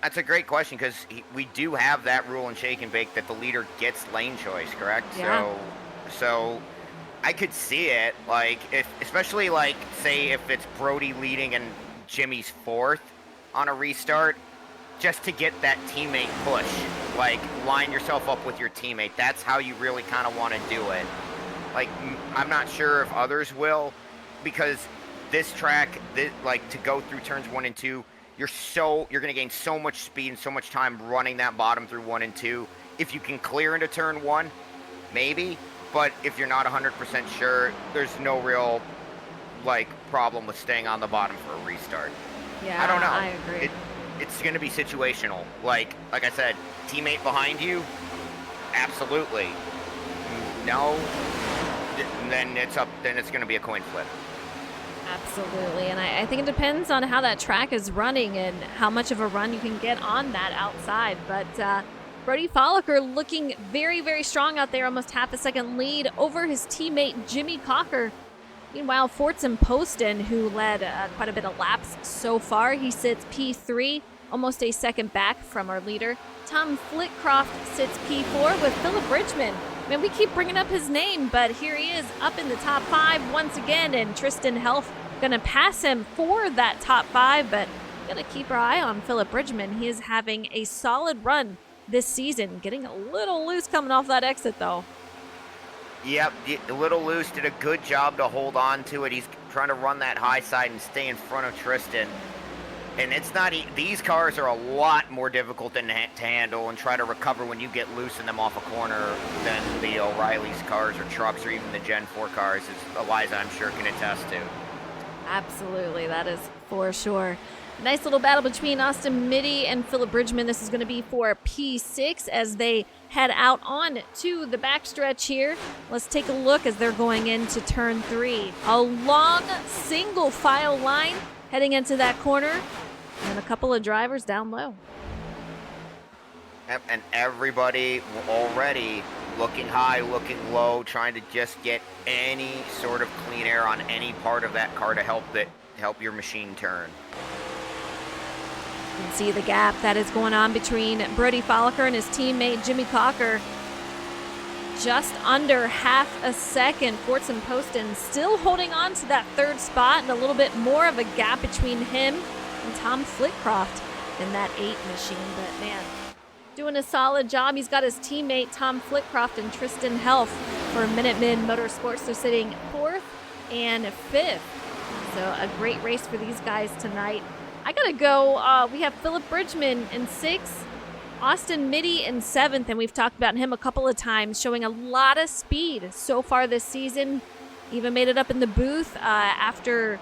That's a great question, because we do have that rule in Shake and Bake that the leader gets lane choice, correct? Yeah. So I could see it, like, especially like, say if it's Brody leading and Jimmy's fourth on a restart, just to get that teammate push. Like, line yourself up with your teammate. That's how you really kind of want to do it. Like, I'm not sure if others will, because this track, to go through turns 1 and 2, you're going to gain so much speed and so much time running that bottom through 1 and 2. If you can clear into turn 1, maybe, but if you're not 100% sure, there's no real, problem with staying on the bottom for a restart. Yeah, I don't know. I agree. It's going to be situational. Like I said, teammate behind you, absolutely. No, then it's going to be a coin flip. Absolutely, and I think it depends on how that track is running and how much of a run you can get on that outside. But Brody Folliker looking very, very strong out there, almost half a second lead over his teammate Jimmy Cocker. Meanwhile, Fortson Poston, who led quite a bit of laps so far, he sits P3, almost a second back from our leader. Tom Flitcroft sits P4 with Philip Bridgman. Man, we keep bringing up his name, but here he is up in the top 5 once again, and Tristan Helf gonna pass him for that top 5, but gonna keep our eye on Philip Bridgman. He is having a solid run this season, getting a little loose coming off that exit though. Yep, a little loose, did a good job to hold on to it. He's trying to run that high side and stay in front of Tristan. And it's not, these cars are a lot more difficult to handle and try to recover when you get loose in them off a corner than the O'Reilly's cars or trucks or even the Gen 4 cars, as Eliza, I'm sure, can attest to. Absolutely, that is for sure. Nice little battle between Austin Mitty and Philip Bridgman. This is going to be for P6 as they head out on to the backstretch here. Let's take a look as they're going into turn 3. A long single file line heading into that corner, and a couple of drivers down low. Yep, and everybody already looking high, looking low, trying to just get any sort of clean air on any part of that car to help your machine turn. You can see the gap that is going on between Brody Folliker and his teammate Jimmy Cocker. Just under half a second. Fortson Poston still holding on to that third spot, and a little bit more of a gap between him and Tom Flitcroft in that 8 machine. But man, doing a solid job. He's got his teammate Tom Flitcroft and Tristan Helf for Minute Mid Motorsports. They're sitting 4th and 5th. So a great race for these guys tonight. I gotta go. We have Philip Bridgman in 6th, Austin Mitty in 7th, and we've talked about him a couple of times, showing a lot of speed so far this season. Even made it up in the booth after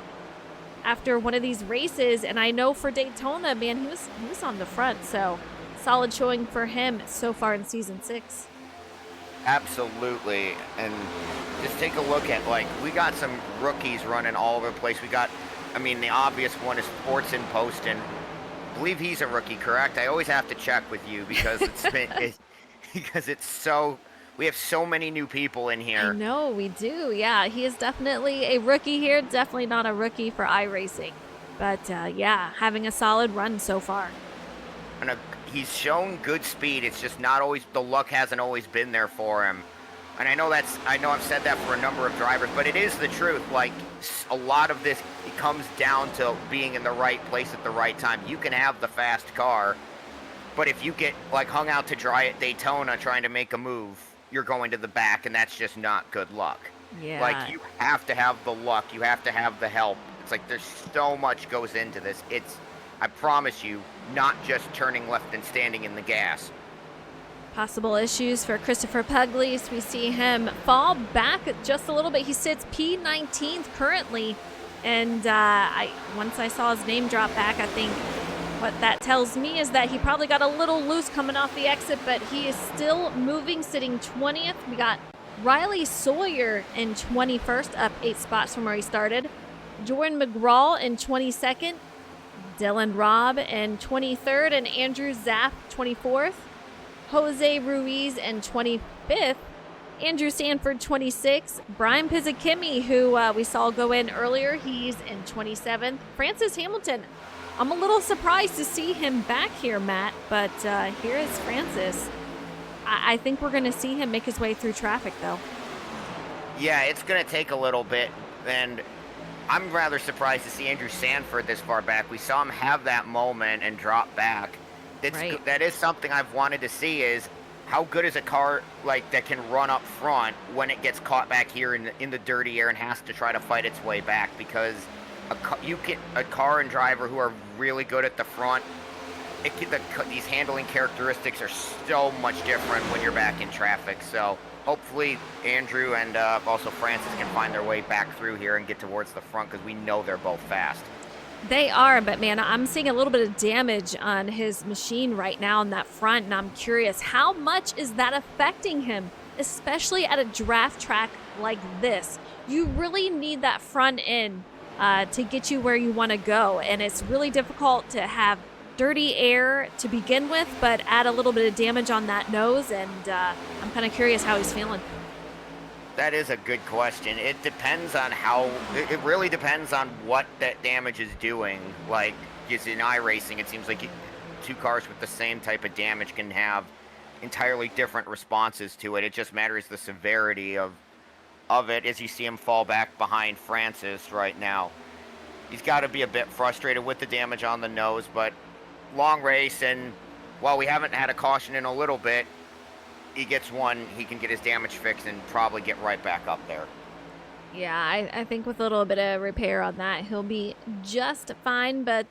one of these races, and I know for Daytona, man, he was on the front. So solid showing for him so far in season 6. Absolutely, and just take a look at, like, we got some rookies running all over the place. We got, I mean, the obvious one is Fortson Poston. I believe he's a rookie, correct? I always have to check with you because it's so, we have so many new people in here. I know, we do. Yeah, he is definitely a rookie here. Definitely not a rookie for iRacing. But yeah, having a solid run so far. And he's shown good speed. It's just not always, the luck hasn't always been there for him. And I know I've said that for a number of drivers, but it is the truth. Like, a lot of this, it comes down to being in the right place at the right time. You can have the fast car, but if you get, like, hung out to dry at Daytona trying to make a move, you're going to the back, and that's just not good luck. Yeah. Like, you have to have the luck. You have to have the help. It's like there's so much goes into this. It's, I promise you, not just turning left and standing in the gas. Possible issues for Christopher Pugliese. We see him fall back just a little bit. He sits P19th currently. And once I saw his name drop back, I think what that tells me is that he probably got a little loose coming off the exit, but he is still moving, sitting 20th. We got Riley Sawyer in 21st, up 8 spots from where he started. Jordan McGraw in 22nd. Dylan Robb in 23rd, and Andrew Zapp 24th. Jose Ruiz in 25th, Andrew Sanford 26th, Brian Pizzakimi, who we saw go in earlier, he's in 27th. Francis Hamilton, I'm a little surprised to see him back here, Matt, but here is Francis. I think we're going to see him make his way through traffic, though. Yeah, it's going to take a little bit, and I'm rather surprised to see Andrew Sanford this far back. We saw him have that moment and drop back. Right. That is something I've wanted to see, is how good is a car like that can run up front when it gets caught back here in the dirty air and has to try to fight its way back, because a car and driver who are really good at the front, these handling characteristics are so much different when you're back in traffic. So hopefully Andrew and also Francis can find their way back through here and get towards the front, because we know they're both fast. They are, but man, I'm seeing a little bit of damage on his machine right now in that front, and I'm curious, how much is that affecting him, especially at a draft track like this? You really need that front end to get you where you want to go, and it's really difficult to have dirty air to begin with, but add a little bit of damage on that nose, and I'm kind of curious how he's feeling. That is a good question. It depends on it really depends on what that damage is doing. Like, just in iRacing, it seems like 2 cars with the same type of damage can have entirely different responses to it. It just matters the severity of it, as you see him fall back behind Francis right now. He's got to be a bit frustrated with the damage on the nose, but long race, and while we haven't had a caution in a little bit, he gets one, he can get his damage fixed and probably get right back up there. Yeah, I think with a little bit of repair on that, he'll be just fine. But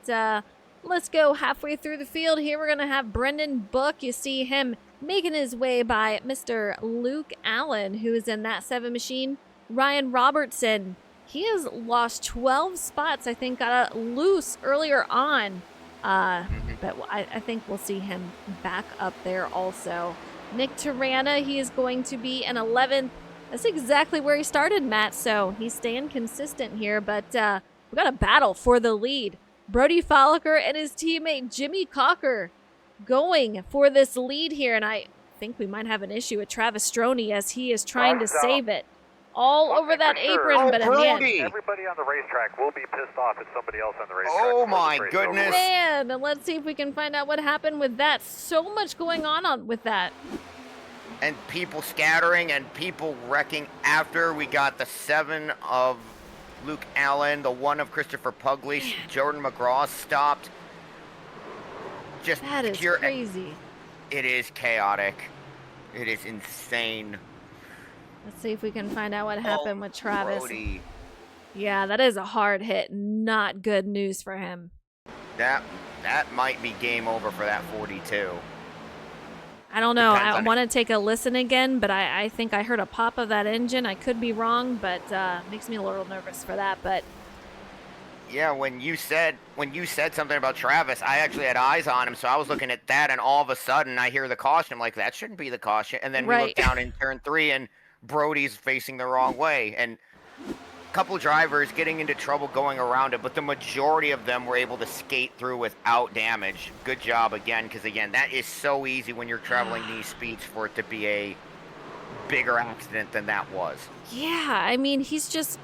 Let's go halfway through the field here. We're going to have Brendan Book. You see him making his way by Mr. Luke Allen, who is in that 7 machine. Ryan Robertson, he has lost 12 spots. I think got loose earlier on. But I think we'll see him back up there also. Nick Tarana, he is going to be in 11th. That's exactly where he started, Matt. So he's staying consistent here. But we got a battle for the lead. Brody Folliker and his teammate Jimmy Cocker going for this lead here. And I think we might have an issue with Travis Stroney as he is trying to save it all over that apron. But in the end, everybody on the racetrack will be pissed off at somebody else on the racetrack. Oh my goodness. Man, and let's see if we can find out what happened with that. So much going on with that. And people scattering and people wrecking after. We got the 7 of Luke Allen, the 1 of Christopher Pugliese. Jordan McGraw stopped. Just That is pure, crazy. It is chaotic. It is insane. Let's see if we can find out what happened with Travis. Brody. Yeah, that is a hard hit. Not good news for him. That might be game over for that 42. I don't know. Depends I on want to take a listen again, but I think I heard a pop of that engine. I could be wrong, but makes me a little nervous for that. But Yeah, when you said something about Travis, I actually had eyes on him, so I was looking at that, and all of a sudden I hear the caution. I'm like, that shouldn't be the caution. And then we look down in turn 3, and Brody's facing the wrong way, and a couple drivers getting into trouble going around it, but the majority of them were able to skate through without damage. Good job again, because again, that is so easy when you're traveling these speeds for it to be a bigger accident than that was. yeah, I mean, he's just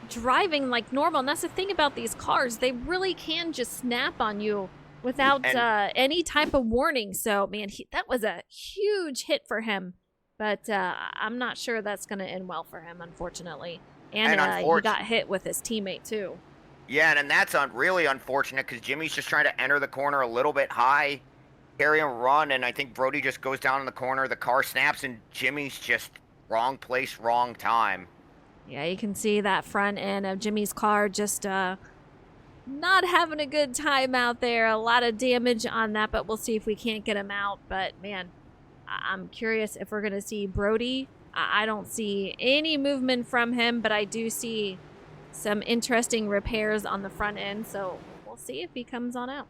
driving like normal. And that's the thing about these cars. They really can just snap on you without any type of warning. So, man, that was a huge hit for him. But I'm not sure that's going to end well for him, unfortunately. And he got hit with his teammate, too. Yeah, and that's really unfortunate because Jimmy's just trying to enter the corner a little bit high, carry and run, and I think Brody just goes down in the corner, the car snaps, and Jimmy's just wrong place, wrong time. Yeah, you can see that front end of Jimmy's car just not having a good time out there. A lot of damage on that, but we'll see if we can't get him out. But, man, I'm curious if we're going to see Brody. I don't see any movement from him, but I do see some interesting repairs on the front end, so we'll see if he comes on out.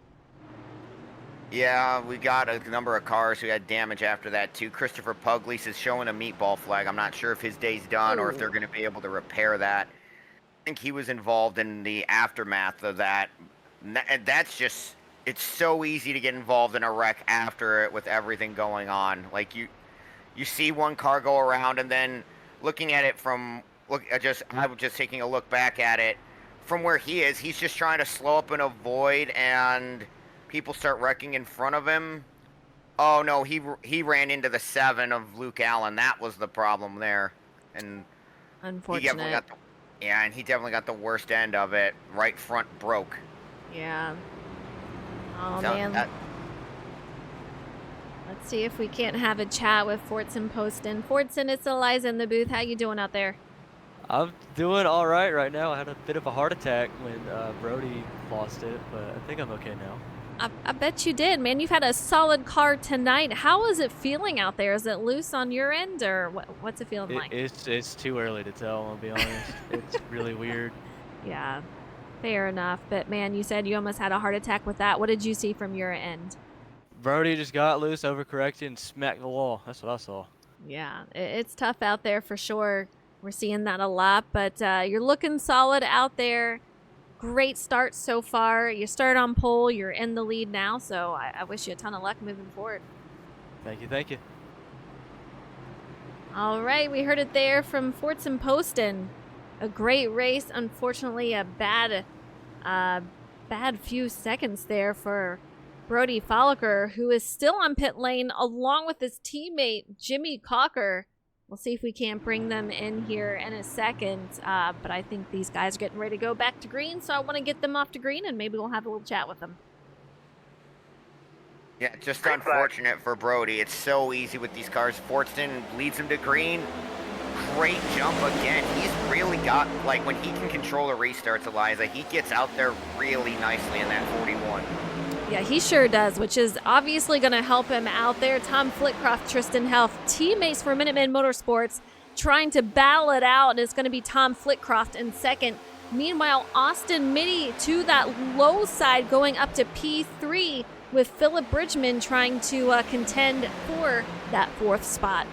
Yeah, we got a number of cars who had damage after that, too. Christopher Pugliese is showing a meatball flag. I'm not sure if his day's done or if they're going to be able to repair that. I think he was involved in the aftermath of that. And that's just, it's so easy to get involved in a wreck after it with everything going on. Like, you see one car go around, and then looking at it I was just taking a look back at it from where he is. He's just trying to slow up and avoid, and people start wrecking in front of him. Oh no, he ran into the 7 of Luke Allen. That was the problem there, and Unfortunate. he definitely got the worst end of it. Right front broke. Yeah. Oh, So man. Let's see if we can't have a chat with Fortson Poston. Fortson, it's Eliza in the booth. How you doing out there? I'm doing all right now. I had a bit of a heart attack when Brody lost it, but I think I'm okay now. I bet you did, man. You've had a solid car tonight. How is it feeling out there? Is it loose on your end, or what's it feeling like? It's too early to tell, I'll be honest. It's really weird. Yeah, fair enough. But, man, you said you almost had a heart attack with that. What did you see from your end? Brody just got loose, overcorrected, and smacked the wall. That's what I saw. Yeah, it's tough out there for sure. We're seeing that a lot, but you're looking solid out there. Great start so far. You started on pole. You're in the lead now, so I wish you a ton of luck moving forward. Thank you. All right, we heard it there from Fortson Poston. A great race. Unfortunately, a bad few seconds there for Brody Folliker, who is still on pit lane along with his teammate Jimmy Cocker. We'll see if we can't bring them in here in a second, but I think these guys are getting ready to go back to green, so I want to get them off to green, and maybe we'll have a little chat with them. Yeah, just unfortunate for Brody. It's so easy with these cars. Fortson leads him to green. Great jump again. He's really got, like, when he can control the restarts, Eliza, he gets out there really nicely in that 41. Yeah, he sure does, which is obviously going to help him out there. Tom Flitcroft, Tristan Health, teammates for Minutemen Motorsports, trying to battle it out, and it's going to be Tom Flitcroft in second. Meanwhile, Austin Mitty to that low side, going up to P3, with Philip Bridgman trying to contend for that fourth spot.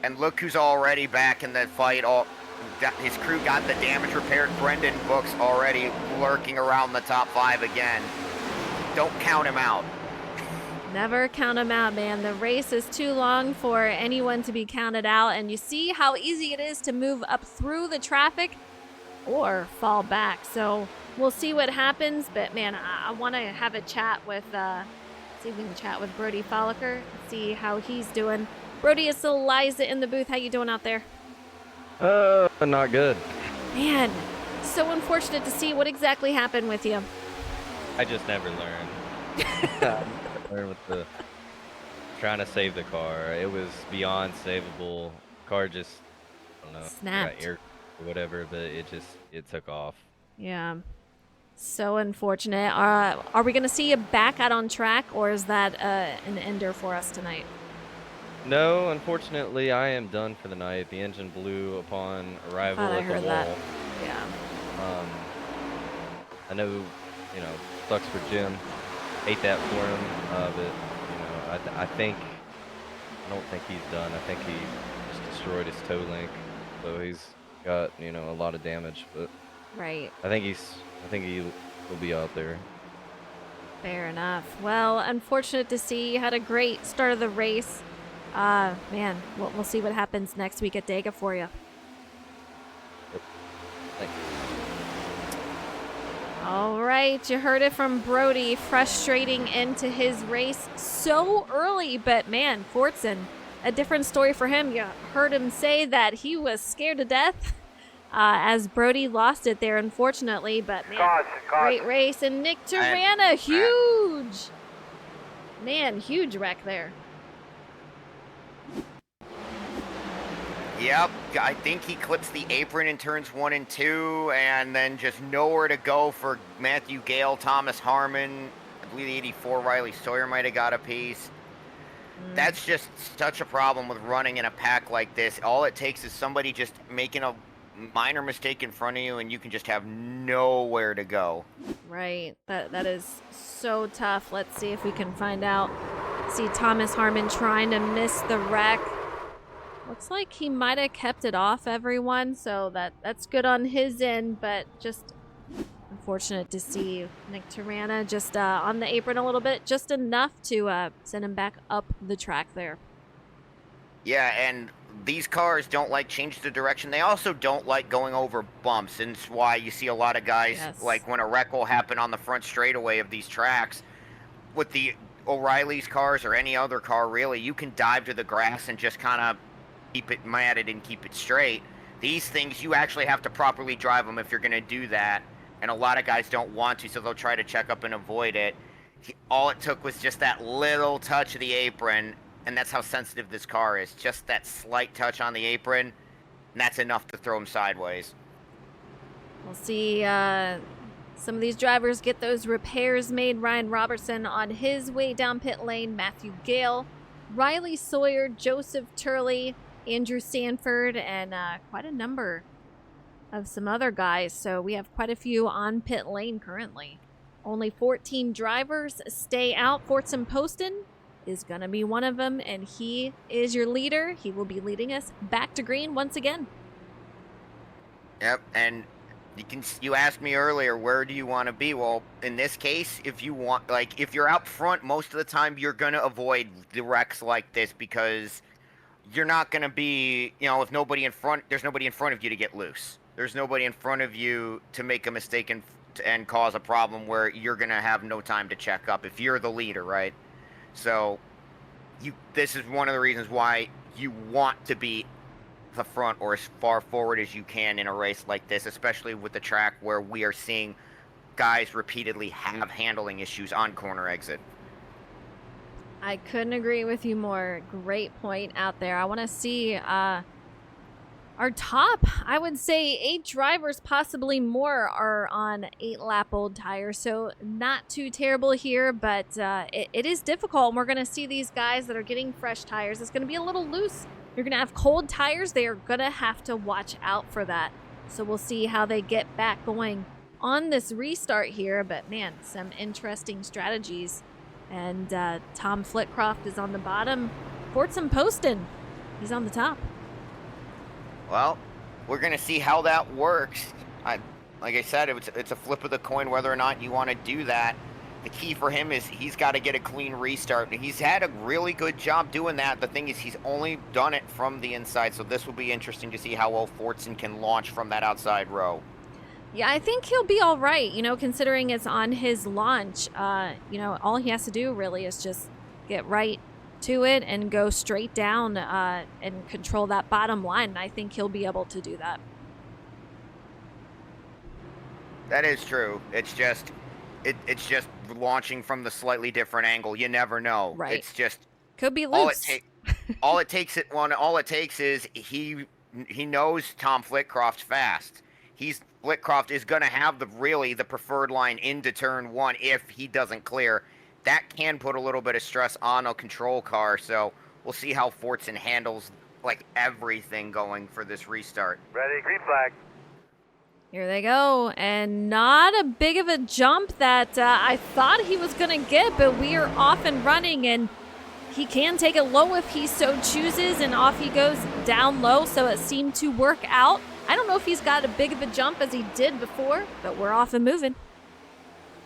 And look who's already back in the fight. His crew got the damage repaired. Brendan Books already lurking around the top 5 again. Don't count him out. Never count him out, man. The race is too long for anyone to be counted out, and you see how easy it is to move up through the traffic or fall back. So we'll see what happens, but man, I want to have a chat with, see if we can chat with Brody Folliker, see how he's doing. Brody, it's Eliza in the booth. How you doing out there? Not good. Man, so unfortunate to see. What exactly happened with you? I just never learned. Learn with the trying to save the car. It was beyond savable. Car just, I don't know, Snapped. got air or whatever, but it took off. Yeah. So unfortunate. Are we going to see you back out on track, or is that an ender for us tonight? No, unfortunately, I am done for the night. The engine blew upon arrival Thought I at the heard wall. that. Yeah. I know, you know, sucks for Jim. Hate that for him, but you know, I don't think he's done. I think he just destroyed his toe link, so he's got, you know, a lot of damage. But Right. I think he will be out there. Fair enough. Well, unfortunate to see. You had a great start of the race. Man, we'll see what happens next week at Dega for you. Thank you. All right, you heard it from Brody. Frustrating into his race so early, but man, Fortson, a different story for him. You heard him say that he was scared to death as Brody lost it there, unfortunately. But man, Caution. great race. And Nick Tirana, huge. Man, huge wreck there. Yep, I think he clips the apron in turns 1 and 2, and then just nowhere to go for Matthew Gale, Thomas Harmon. I believe the 84 Riley Sawyer might have got a piece. That's just such a problem with running in a pack like this. All it takes is somebody just making a minor mistake in front of you, and you can just have nowhere to go. Right. That is so tough. Let's see if we can find out. See Thomas Harmon trying to miss the wreck. Looks like he might have kept it off everyone, so that's good on his end, but just unfortunate to see Nick Tirana just on the apron a little bit, just enough to send him back up the track there. Yeah, and these cars don't like change the direction. They also don't like going over bumps, and it's why you see a lot of guys, like when a wreck will happen on the front straightaway of these tracks, with the O'Reilly's cars or any other car really, you can dive to the grass and just kind of keep it matted and keep it straight. These things, you actually have to properly drive them if you're going to do that, and a lot of guys don't want to, so they'll try to check up and avoid it. All it took was just that little touch of the apron, and that's how sensitive this car is. Just that slight touch on the apron, and that's enough to throw him sideways. We'll see some of these drivers get those repairs made. Ryan Robertson on his way down pit lane, Matthew Gale, Riley Sawyer, Joseph Turley, Andrew Sanford, and quite a number of some other guys. So we have quite a few on pit lane currently. Only 14 drivers stay out. Fortson Poston is going to be one of them, and he is your leader. He will be leading us back to green once again. Yep, and you asked me earlier, where do you want to be? Well, in this case, if you're out front, most of the time you're going to avoid the wrecks like this, because you're not going to be, if there's nobody in front of you to get loose. There's nobody in front of you to make a mistake and cause a problem where you're going to have no time to check up if you're the leader, right? So this is one of the reasons why you want to be the front or as far forward as you can in a race like this, especially with the track where we are seeing guys repeatedly have handling issues on corner exit. I couldn't agree with you more. Great point out there. I want to see Our top, I would say 8 drivers, possibly more, are on 8-lap-old tires. So not too terrible here, but it is difficult. We're going to see these guys that are getting fresh tires. It's going to be a little loose. You're going to have cold tires. They are going to have to watch out for that. So we'll see how they get back going on this restart here. But man, some interesting strategies. And Tom Flitcroft is on the bottom. Fortson Poston, he's on the top. Well, we're going to see how that works. Like I said, it's a flip of the coin whether or not you want to do that. The key for him is he's got to get a clean restart. He's had a really good job doing that. The thing is he's only done it from the inside, so this will be interesting to see how well Fortson can launch from that outside row. Yeah, I think he'll be all right, considering it's on his launch. All he has to do really is just get right to it and go straight down and control that bottom line. I think he'll be able to do that. That is true. It's just launching from the slightly different angle. You never know. Right. It's just could be loose. All it takes is he knows Tom Flitcroft's fast. Flitcroft is going to have the preferred line into turn 1 if he doesn't clear. That can put a little bit of stress on a control car, so we'll see how Fortson handles everything going for this restart. Ready, green flag. Here they go, and not a big of a jump that I thought he was going to get, but we are off and running, and he can take it low if he so chooses, and off he goes down low, so it seemed to work out. I don't know if he's got a big of a jump as he did before, but we're off and moving.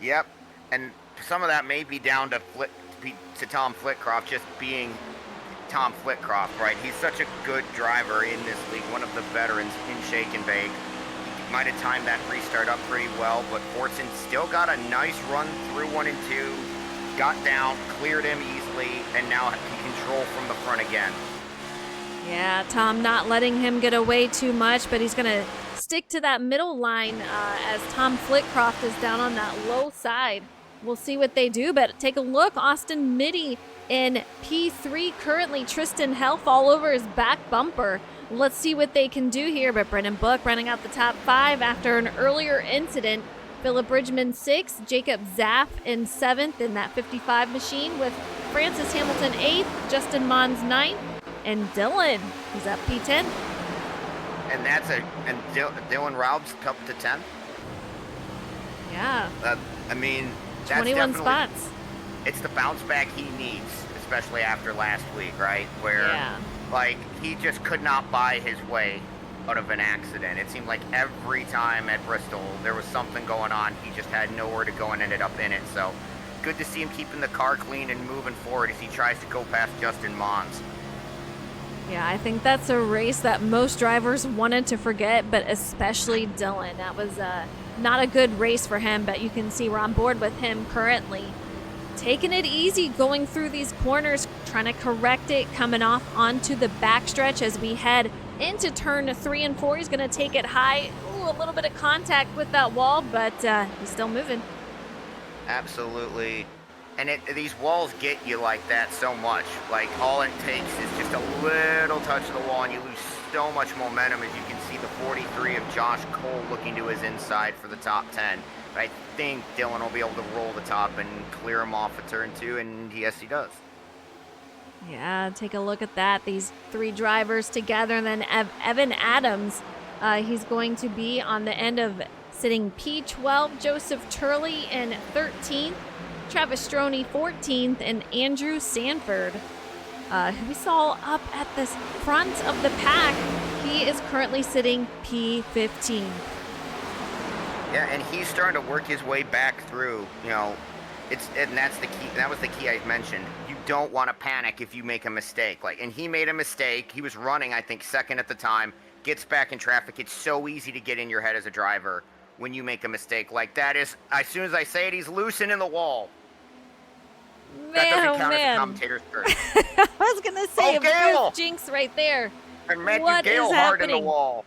Yep, and some of that may be down to Tom Flitcroft just being Tom Flitcroft, right? He's such a good driver in this league, one of the veterans in shake and bake. He might have timed that restart up pretty well, but Fortson still got a nice run through 1 and 2, got down, cleared him easily, and now he can control from the front again. Yeah, Tom not letting him get away too much, but he's going to stick to that middle line as Tom Flitcroft is down on that low side. We'll see what they do, but take a look. Austin Mitty in P3 currently. Tristan Health all over his back bumper. Let's see what they can do here, but Brennan Book running out the top 5 after an earlier incident. Philip Bridgman 6th, Jacob Zaff in 7th in that 55 machine with Francis Hamilton 8th, Justin Mons 9th, and Dylan, he's at P10. And Dylan Raub's up to 10th? Yeah. That's 21 spots. It's the bounce back he needs, especially after last week, right? Where, he just could not buy his way out of an accident. It seemed like every time at Bristol there was something going on. He just had nowhere to go and ended up in it. So, good to see him keeping the car clean and moving forward as he tries to go past Justin Mons. Yeah, I think that's a race that most drivers wanted to forget, but especially Dylan. That was not a good race for him, but you can see we're on board with him currently. Taking it easy, going through these corners, trying to correct it, coming off onto the backstretch as we head into turn 3 and 4. He's going to take it high. Ooh, a little bit of contact with that wall, but he's still moving. Absolutely. And these walls get you like that so much. All it takes is just a little touch of the wall and you lose so much momentum. As you can see the 43 of Josh Cole looking to his inside for the top 10. But I think Dylan will be able to roll the top and clear him off at turn 2, and yes, he does. Yeah, take a look at that. These 3 drivers together, and then Evan Adams, he's going to be on the end of sitting P12, Joseph Turley in 13th, Travis Stroney 14th, and Andrew Sanford, who we saw up at the front of the pack. He is currently sitting P15. Yeah, and he's starting to work his way back through. And that's the key. That was the key I mentioned. You don't want to panic if you make a mistake. And he made a mistake. He was running, I think, 2nd at the time. Gets back in traffic. It's so easy to get in your head as a driver when you make a mistake like that. As soon as I say it, he's loosening the wall. That doesn't count as a commentator's curse. I was gonna say Gale! jinx right there. And Matthew Gale hard in the wall.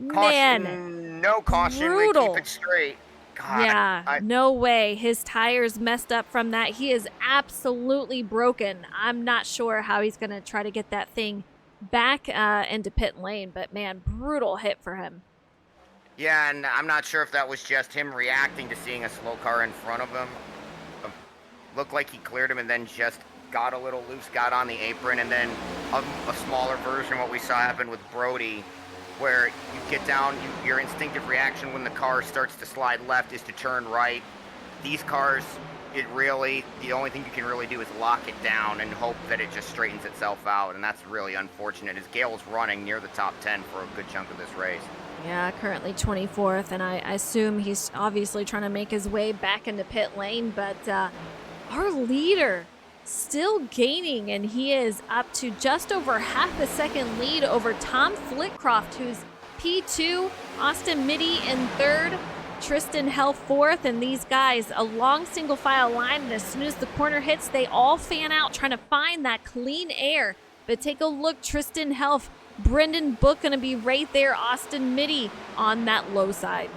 Caution, no caution. Brutal. We keep it straight. God, yeah, no way. His tires messed up from that. He is absolutely broken. I'm not sure how he's going to try to get that thing back into pit lane. But man, brutal hit for him. Yeah, and I'm not sure if that was just him reacting to seeing a slow car in front of him. Looked like he cleared him and then just got a little loose, got on the apron, and then a smaller version of what we saw happen with Brody, where you get down, your instinctive reaction when the car starts to slide left is to turn right. These cars, the only thing you can really do is lock it down and hope that it just straightens itself out, and that's really unfortunate, as Gale's running near the top 10 for a good chunk of this race. Yeah, currently 24th, and I assume he's obviously trying to make his way back into pit lane, but our leader still gaining, and he is up to just over half a second lead over Tom Flitcroft, who's P2, Austin Mitty in third, Tristan Hell fourth, and these guys, a long single file line, and as soon as the corner hits, they all fan out trying to find that clean air. But take a look, Tristan Helf, Brendan Book gonna be right there, Austin Mitty on that low side.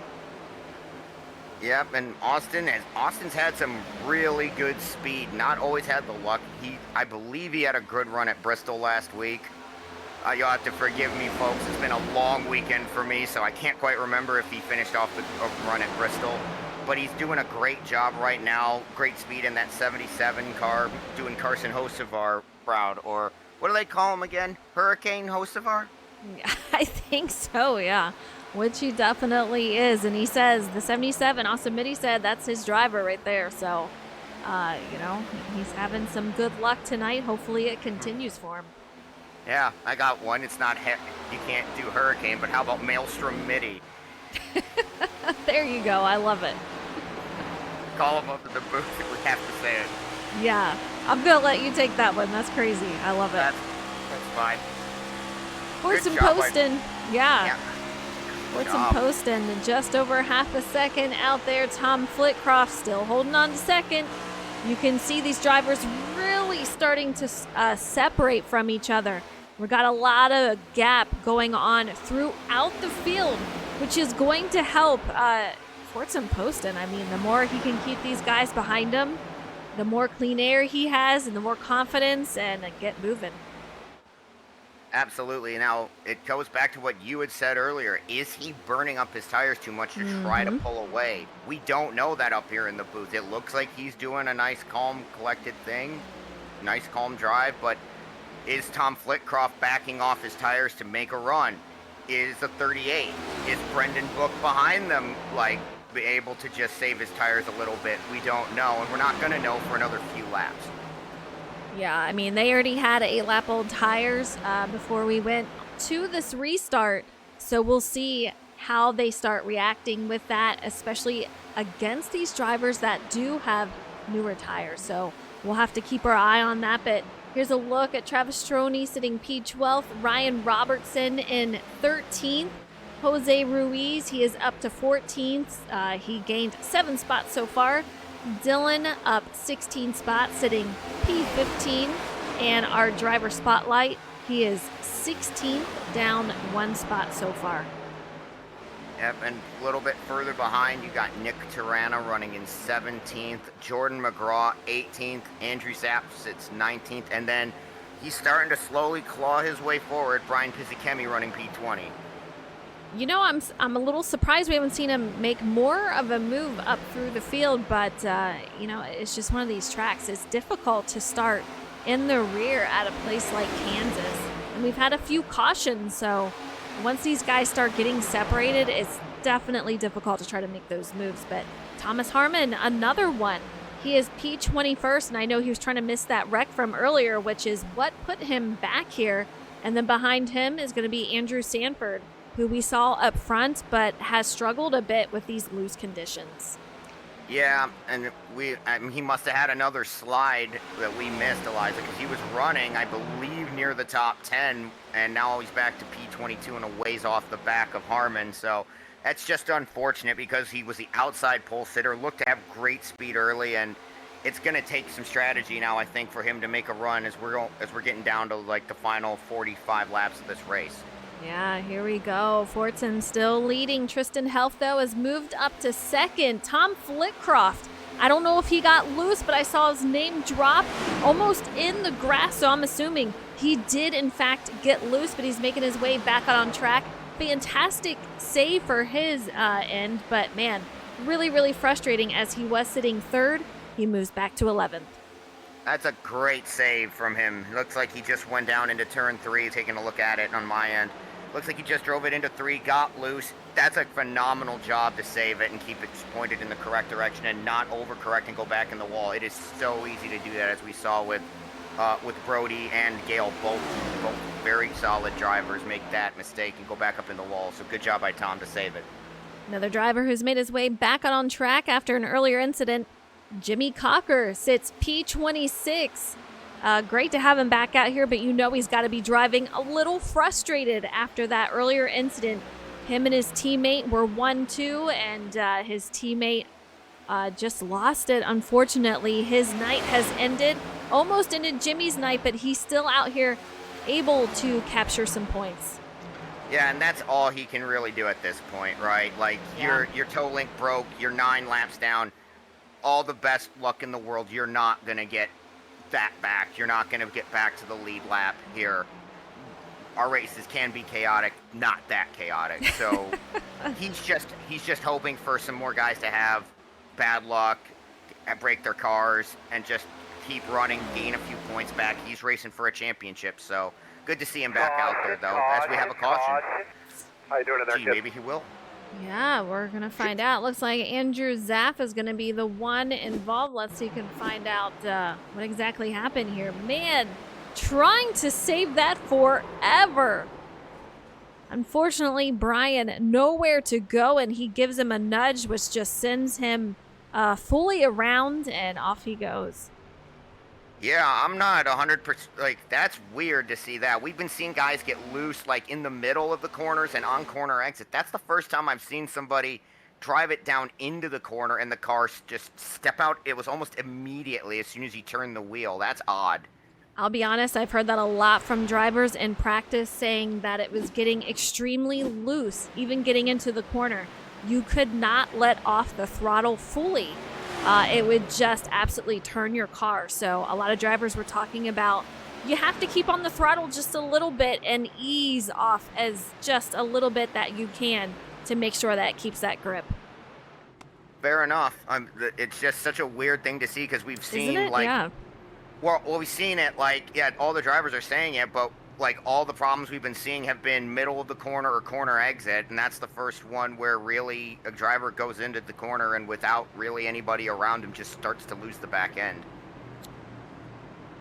Yep, and Austin's had some really good speed. Not always had the luck. I believe he had a good run at Bristol last week. You'll have to forgive me, folks. It's been a long weekend for me, so I can't quite remember if he finished off the run at Bristol. But he's doing a great job right now. Great speed in that 77 car, doing Carson Hocevar proud. Or what do they call him again? Hurricane Hocevar? I think so, yeah. Which he definitely is. And he says, the 77, Austin Mitty said that's his driver right there. So, he's having some good luck tonight. Hopefully it continues for him. Yeah, I got one. It's not, you can't do Hurricane, but how about Maelstrom Mitty? There you go. I love it. Call him up to the booth if we have to say it. Yeah, I'm going to let you take that one. That's crazy. I love it. That's fine. Horton Poston. Yeah. Horton job. Poston, and just over half a second out there. Tom Flitcroft still holding on to second. You can see these drivers really starting to separate from each other. We got a lot of gap going on throughout the field, which is going to help Horton Poston. I mean, the more he can keep these guys behind him, the more clean air he has and the more confidence, and get moving. Absolutely. Now, it goes back to what you had said earlier. Is he burning up his tires too much to try to pull away? We don't know that up here in the booth. It looks like he's doing a nice, calm, collected thing. Nice, calm drive. But is Tom Flitcroft backing off his tires to make a run? Is the 38? Is Brendan Book behind them, be able to just save his tires a little bit? We don't know, and we're not going to know for another few laps. Yeah, I mean, they already had 8-lap-old tires before we went to this restart. So we'll see how they start reacting with that, especially against these drivers that do have newer tires. So we'll have to keep our eye on that. But here's a look at Travis Stroney sitting P12th, Ryan Robertson in 13th, Jose Ruiz, he is up to 14th. He gained 7 spots so far. Dylan up 16 spots, sitting P15. And our driver spotlight, he is 16th, down 1 spot so far. Yep, and a little bit further behind, you got Nick Tirana running in 17th, Jordan McGraw 18th, Andrew Zapp sits 19th, and then he's starting to slowly claw his way forward, Brian Pizzikemi running P20. You know, I'm a little surprised we haven't seen him make more of a move up through the field, but, it's just one of these tracks. It's difficult to start in the rear at a place like Kansas. And we've had a few cautions, so once these guys start getting separated, it's definitely difficult to try to make those moves. But Thomas Harmon, another one. He is P21st, and I know he was trying to miss that wreck from earlier, which is what put him back here. And then behind him is going to be Andrew Sanford, who we saw up front, but has struggled a bit with these loose conditions. Yeah, and he must have had another slide that we missed, Eliza, because he was running, I believe, near the top 10, and now he's back to P22 and a ways off the back of Harmon. So that's just unfortunate because he was the outside pole sitter, looked to have great speed early, and it's going to take some strategy now, I think, for him to make a run as we're getting down to the final 45 laps of this race. Yeah, here we go. Fortin still leading. Tristan Helf, though, has moved up to second. Tom Flitcroft, I don't know if he got loose, but I saw his name drop almost in the grass, so I'm assuming He did, in fact, get loose, but he's making his way back out on track. Fantastic save for his end, but man, really, really frustrating as he was sitting third. He moves back to 11th. That's a great save from him. Looks like he just went down into turn 3, taking a look at it on my end. Looks like he just drove it into 3, got loose. That's a phenomenal job to save it and keep it pointed in the correct direction and not overcorrect and go back in the wall. It is so easy to do that, as we saw with Brody and Gale, both very solid drivers make that mistake and go back up in the wall. So good job by Tom to save it. Another driver who's made his way back out on track after an earlier incident, Jimmy Cocker, sits P26. Great to have him back out here, but you know he's got to be driving a little frustrated after that earlier incident. Him and his teammate were 1-2, and his teammate just lost it. Unfortunately, his night has ended. Almost ended Jimmy's night, but he's still out here able to capture some points. Yeah, and that's all he can really do at this point, right? Like, Yeah. your toe link broke, you're 9 laps down. All the best luck in the world. You're not going to get that back. You're not going to get back to the lead lap here. Our races can be chaotic, not that chaotic. So he's just hoping for some more guys to have bad luck, break their cars, and just keep running, gain a few points back. He's racing for a championship, so good to see him back out there, though, as we have a caution. How you doing in there, Gee, kid? maybe he will. Yeah, we're going to find out. Looks like Andrew Zaff is going to be the one involved. Let's see if we can find out what exactly happened here. Man, trying to save that forever. Unfortunately, Brian nowhere to go, and he gives him a nudge, which just sends him fully around, and off he goes. Yeah, I'm not 100%. Like, that's weird to see that. We've been seeing guys get loose, like, in the middle of the corners and on corner exit. That's the first time I've seen somebody drive it down into the corner and the car just step out. It was almost immediately as soon as he turned the wheel. That's odd. I'll be honest, I've heard that a lot from drivers in practice, saying that it was getting extremely loose, even getting into the corner. You could not let off the throttle fully. It would just absolutely turn your car. So a lot of drivers were talking about you have to keep on the throttle just a little bit and ease off as just a little bit that you can to make sure that it keeps that grip. Fair enough. It's just such a weird thing to see because we've seen, Isn't it? like, Yeah. well, we've seen it, like, yeah, all the drivers are saying it, but, like, all the problems we've been seeing have been middle of the corner or corner exit, and that's the first one where really a driver goes into the corner and without really anybody around him just starts to lose the back end.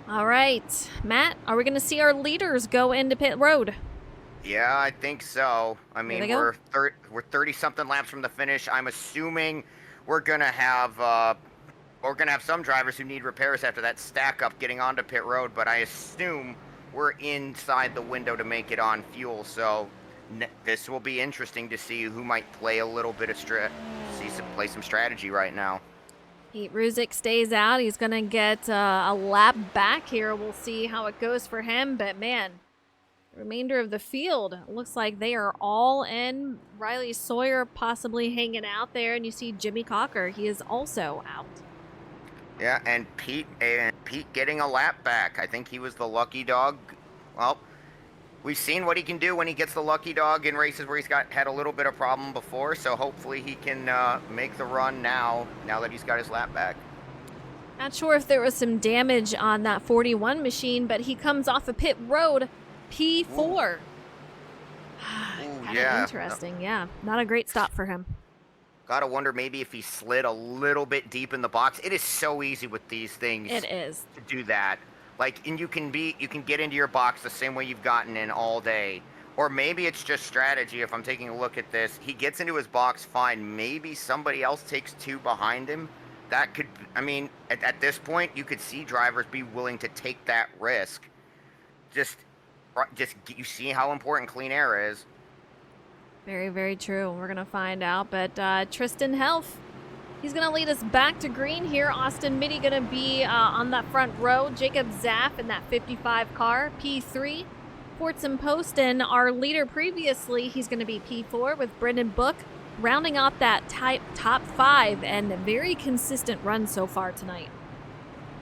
All right, Matt, are we going to see our leaders go into pit road? Yeah, I think so. I mean, they go. we're 30-something laps from the finish. I'm assuming we're gonna have some drivers who need repairs after that stack up getting onto pit road, but I assume we're inside the window to make it on fuel. So this will be interesting to see who might play a little bit of play some strategy right now. Pete Ruzick stays out. He's going to get a lap back here. We'll see how it goes for him. But, man, the remainder of the field looks like they are all in. Riley Sawyer possibly hanging out there. And you see Jimmy Cocker. He is also out. Yeah, and Pete getting a lap back. I think he was the lucky dog. Well, we've seen what he can do when he gets the lucky dog in races where he's had a little bit of problem before, so hopefully he can make the run now that he's got his lap back. Not sure if there was some damage on that 41 machine, but he comes off a pit road, P4. Yeah. Interesting, yeah. Not a great stop for him. Gotta wonder maybe if he slid a little bit deep in the box. It is so easy with these things. It is. To do that. Like, and you can get into your box the same way you've gotten in all day. Or maybe it's just strategy. If I'm taking a look at this, he gets into his box fine. Maybe somebody else takes 2 behind him. That could, I mean, at this point, you could see drivers be willing to take that risk. Just you see how important clean air is. Very, very true. We're going to find out. But Tristan Helf, he's going to lead us back to green here. Austin Mitty going to be on that front row. Jacob Zaff in that 55 car, P3. Fortson Poston, our leader previously, he's going to be P4 with Brendan Book rounding off that top 5 and a very consistent run so far tonight.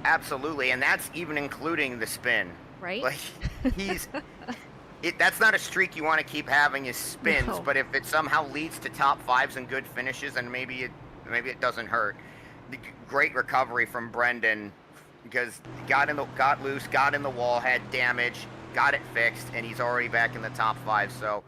Absolutely, and that's even including the spin. Right? Like, he's... that's not a streak you want to keep having is spins, No. but if it somehow leads to top fives and good finishes, and maybe it doesn't hurt. Great recovery from Brendan, because got loose, got in the wall, had damage, got it fixed, and he's already back in the top five. So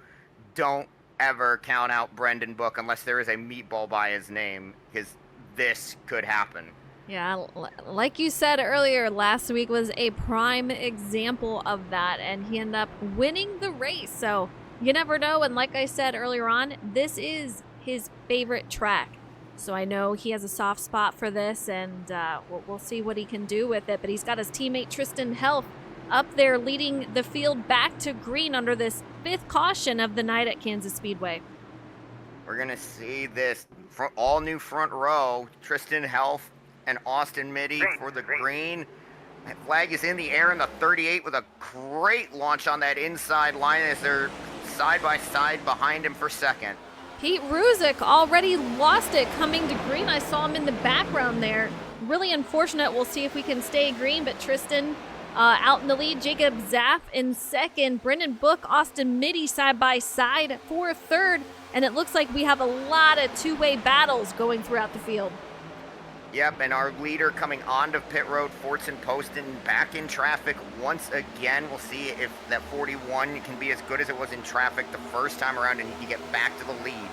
don't ever count out Brendan Book unless there is a meatball by his name, because this could happen. Yeah, like you said earlier, last week was a prime example of that, and he ended up winning the race. So you never know, and like I said earlier on, this is his favorite track. So I know he has a soft spot for this, and we'll see what he can do with it. But he's got his teammate Tristan Health up there leading the field back to green under this 5th caution of the night at Kansas Speedway. We're going to see this all new front row, Tristan Health and Austin Mitty for the green. That flag is in the air in the 38 with a great launch on that inside line as they're side by side behind him for second. Pete Ruzick already lost it coming to green. I saw him in the background there. Really unfortunate. We'll see if we can stay green, but Tristan out in the lead. Jacob Zaff in second. Brendan Book, Austin Mitty side by side for third. And it looks like we have a lot of two-way battles going throughout the field. Yep, and our leader coming onto pit road, Fortson Poston, back in traffic once again. We'll see if that 41 can be as good as it was in traffic the first time around and he can get back to the lead.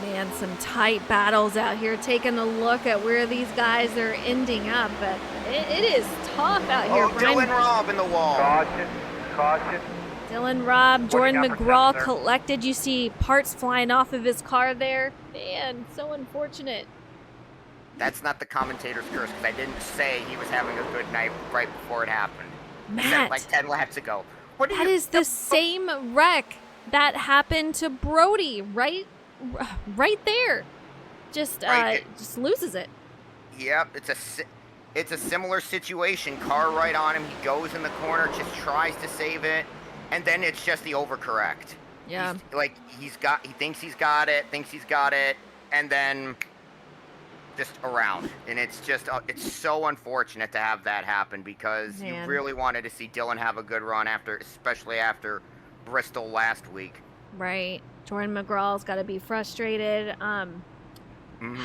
Man, some tight battles out here. Taking a look at where these guys are ending up, but it is tough out here. Dylan Robb in the wall. Caution. Dylan Robb, Jordan Looking out for McGraw Kessler. collected. You see parts flying off of his car there. Man, so unfortunate. That's not the commentator's curse, because I didn't say he was having a good night right before it happened. I said it Matt, like 10 laps ago. that is the same wreck that happened to Brody, right there. Just just loses it. Yep, it's a similar situation. Car right on him. He goes in the corner, just tries to save it, and then it's just the overcorrect. Yeah. He thinks he's got it, and then just around. And it's just, it's so unfortunate to have that happen, because Man. you really wanted to see Dylan have a good run especially after Bristol last week. Right. Jordan McGraw's got to be frustrated. Mm-hmm.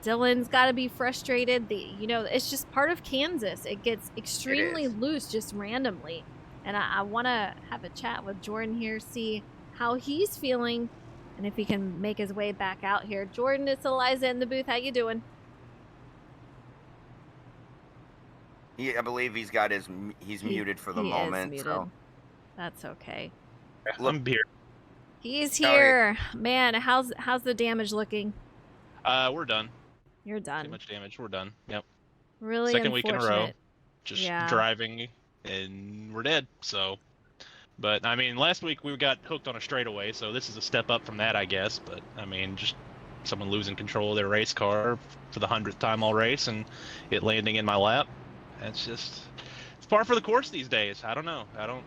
Dylan's got to be frustrated. It's just part of Kansas. It gets extremely loose just randomly. And I want to have a chat with Jordan here, see how he's feeling, and if he can make his way back out here. Jordan, it's Eliza in the booth. How you doing? I believe he's muted for the he moment. Is muted. So. That's okay. I'm here. He's here. Man, how's the damage looking? We're done. You're done. Too much damage. We're done. Yep. Really Second week in a row. unfortunate. Just Yeah. driving, and we're dead. So, but I mean, last week we got hooked on a straightaway, so this is a step up from that, I guess. But I mean, just someone losing control of their race car for the 100th time all race, and it landing in my lap. It's par for the course these days. I don't know. I don't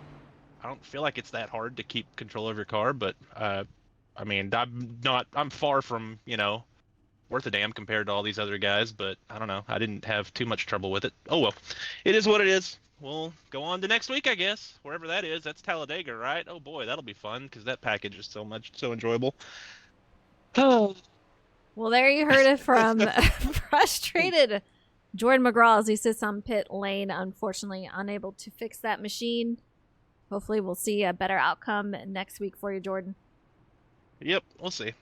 feel like it's that hard to keep control of your car, but I mean, I'm far from, worth a damn compared to all these other guys, but I don't know. I didn't have too much trouble with it. Oh well, it is what it is. We'll go on to next week, I guess. Wherever that is. That's Talladega, right? Oh boy, that'll be fun, because that package is so enjoyable. Well, there you heard it from frustrated Jordan McGraw as he sits on pit lane, unfortunately unable to fix that machine. Hopefully we'll see a better outcome next week for you, Jordan. Yep, we'll see.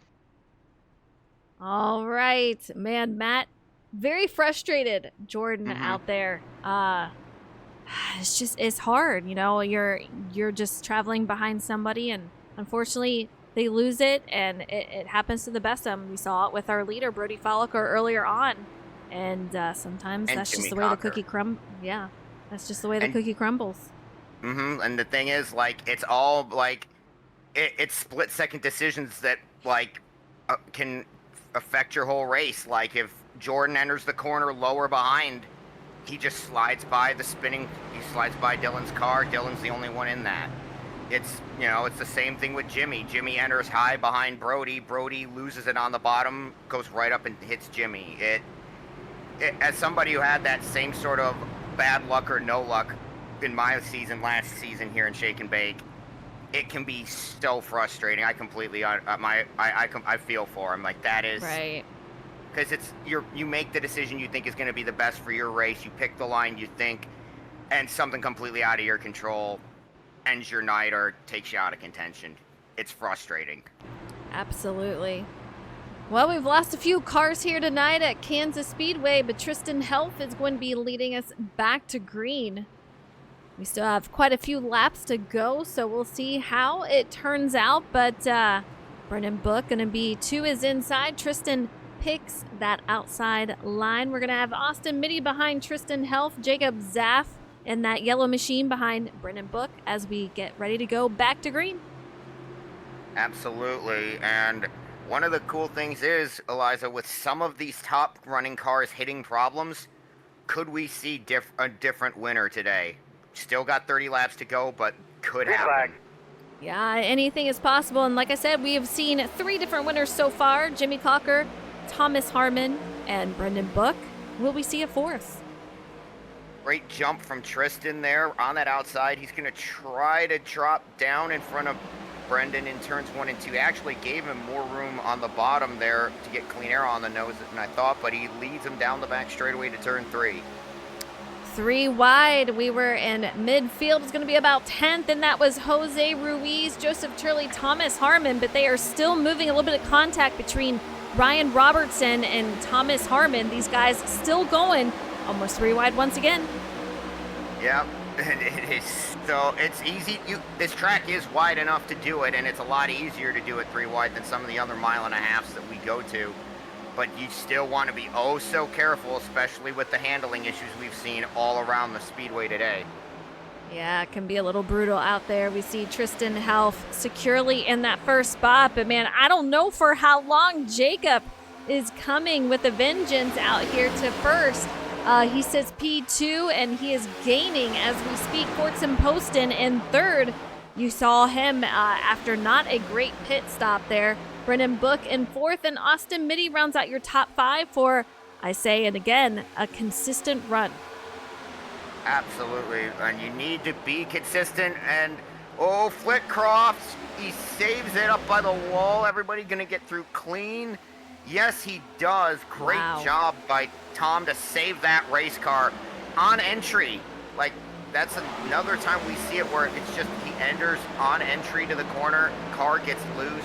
All right, man, Matt, very frustrated Jordan out there. It's hard, you're just traveling behind somebody, and unfortunately they lose it, and it happens to the best of them. We saw it with our leader Brody Folliker earlier on, and sometimes that's just the way the cookie that's just the way the cookie crumbles. And the thing is, it's all it's split-second decisions that can affect your whole race. Like if Jordan enters the corner lower behind, he just slides by he slides by Dylan's car. Dylan's the only one in that. It's the same thing with Jimmy. Jimmy enters high behind Brody. Brody loses it on the bottom, goes right up and hits Jimmy. As somebody who had that same sort of bad luck or no luck in my season, last season here in Shake and Bake, it can be so frustrating. I completely, I feel for him. Like, that is... Right. Because you make the decision you think is going to be the best for your race. You pick the line you think, and something completely out of your control ends your night or takes you out of contention. It's frustrating. Absolutely. Well, we've lost a few cars here tonight at Kansas Speedway, but Tristan Health is going to be leading us back to green. We still have quite a few laps to go, so we'll see how it turns out. But Brennan Book going to be to his inside. Tristan picks that outside line. We're going to have Austin Mitty behind Tristan Health, Jacob Zaff in that yellow machine behind Brennan Book as we get ready to go back to green. Absolutely, and one of the cool things is, Eliza, with some of these top running cars hitting problems, could we see a different winner today? Still got 30 laps to go, but could happen. Yeah, anything is possible. And like I said, we have seen 3 different winners so far. Jimmy Cocker, Thomas Harmon, and Brendan Book. Will we see a 4th? Great jump from Tristan there on that outside. He's going to try to drop down in front of Brendan in turns 1 and 2. Actually gave him more room on the bottom there to get clean air on the nose than I thought, but he leads him down the back straightaway to turn 3. 3 wide. We were in midfield. It's going to be about 10th, and that was Jose Ruiz, Joseph Turley, Thomas Harmon, but they are still moving. A little bit of contact between Ryan Robertson and Thomas Harmon. These guys still going. Almost 3 wide once again. Yep, it is. So it's easy. This track is wide enough to do it, and it's a lot easier to do it 3 wide than some of the other 1.5 miles that we go to. But you still want to be oh so careful, especially with the handling issues we've seen all around the speedway today. Yeah, it can be a little brutal out there. We see Tristan Health securely in that first spot, but man, I don't know for how long. Jacob is coming with a vengeance out here to first. He sits P2 and he is gaining as we speak. Fortson Poston in third. You saw him after not a great pit stop there. Brennan Book in 4th, and Austin Mitty rounds out your top 5 for, I say it again, a consistent run. Absolutely, and you need to be consistent, and Flitcroft, he saves it up by the wall. Everybody gonna get through clean. Yes, he does. Great job by Tom to save that race car on entry. Like, that's another time we see it where it's just he enters on entry to the corner, car gets loose.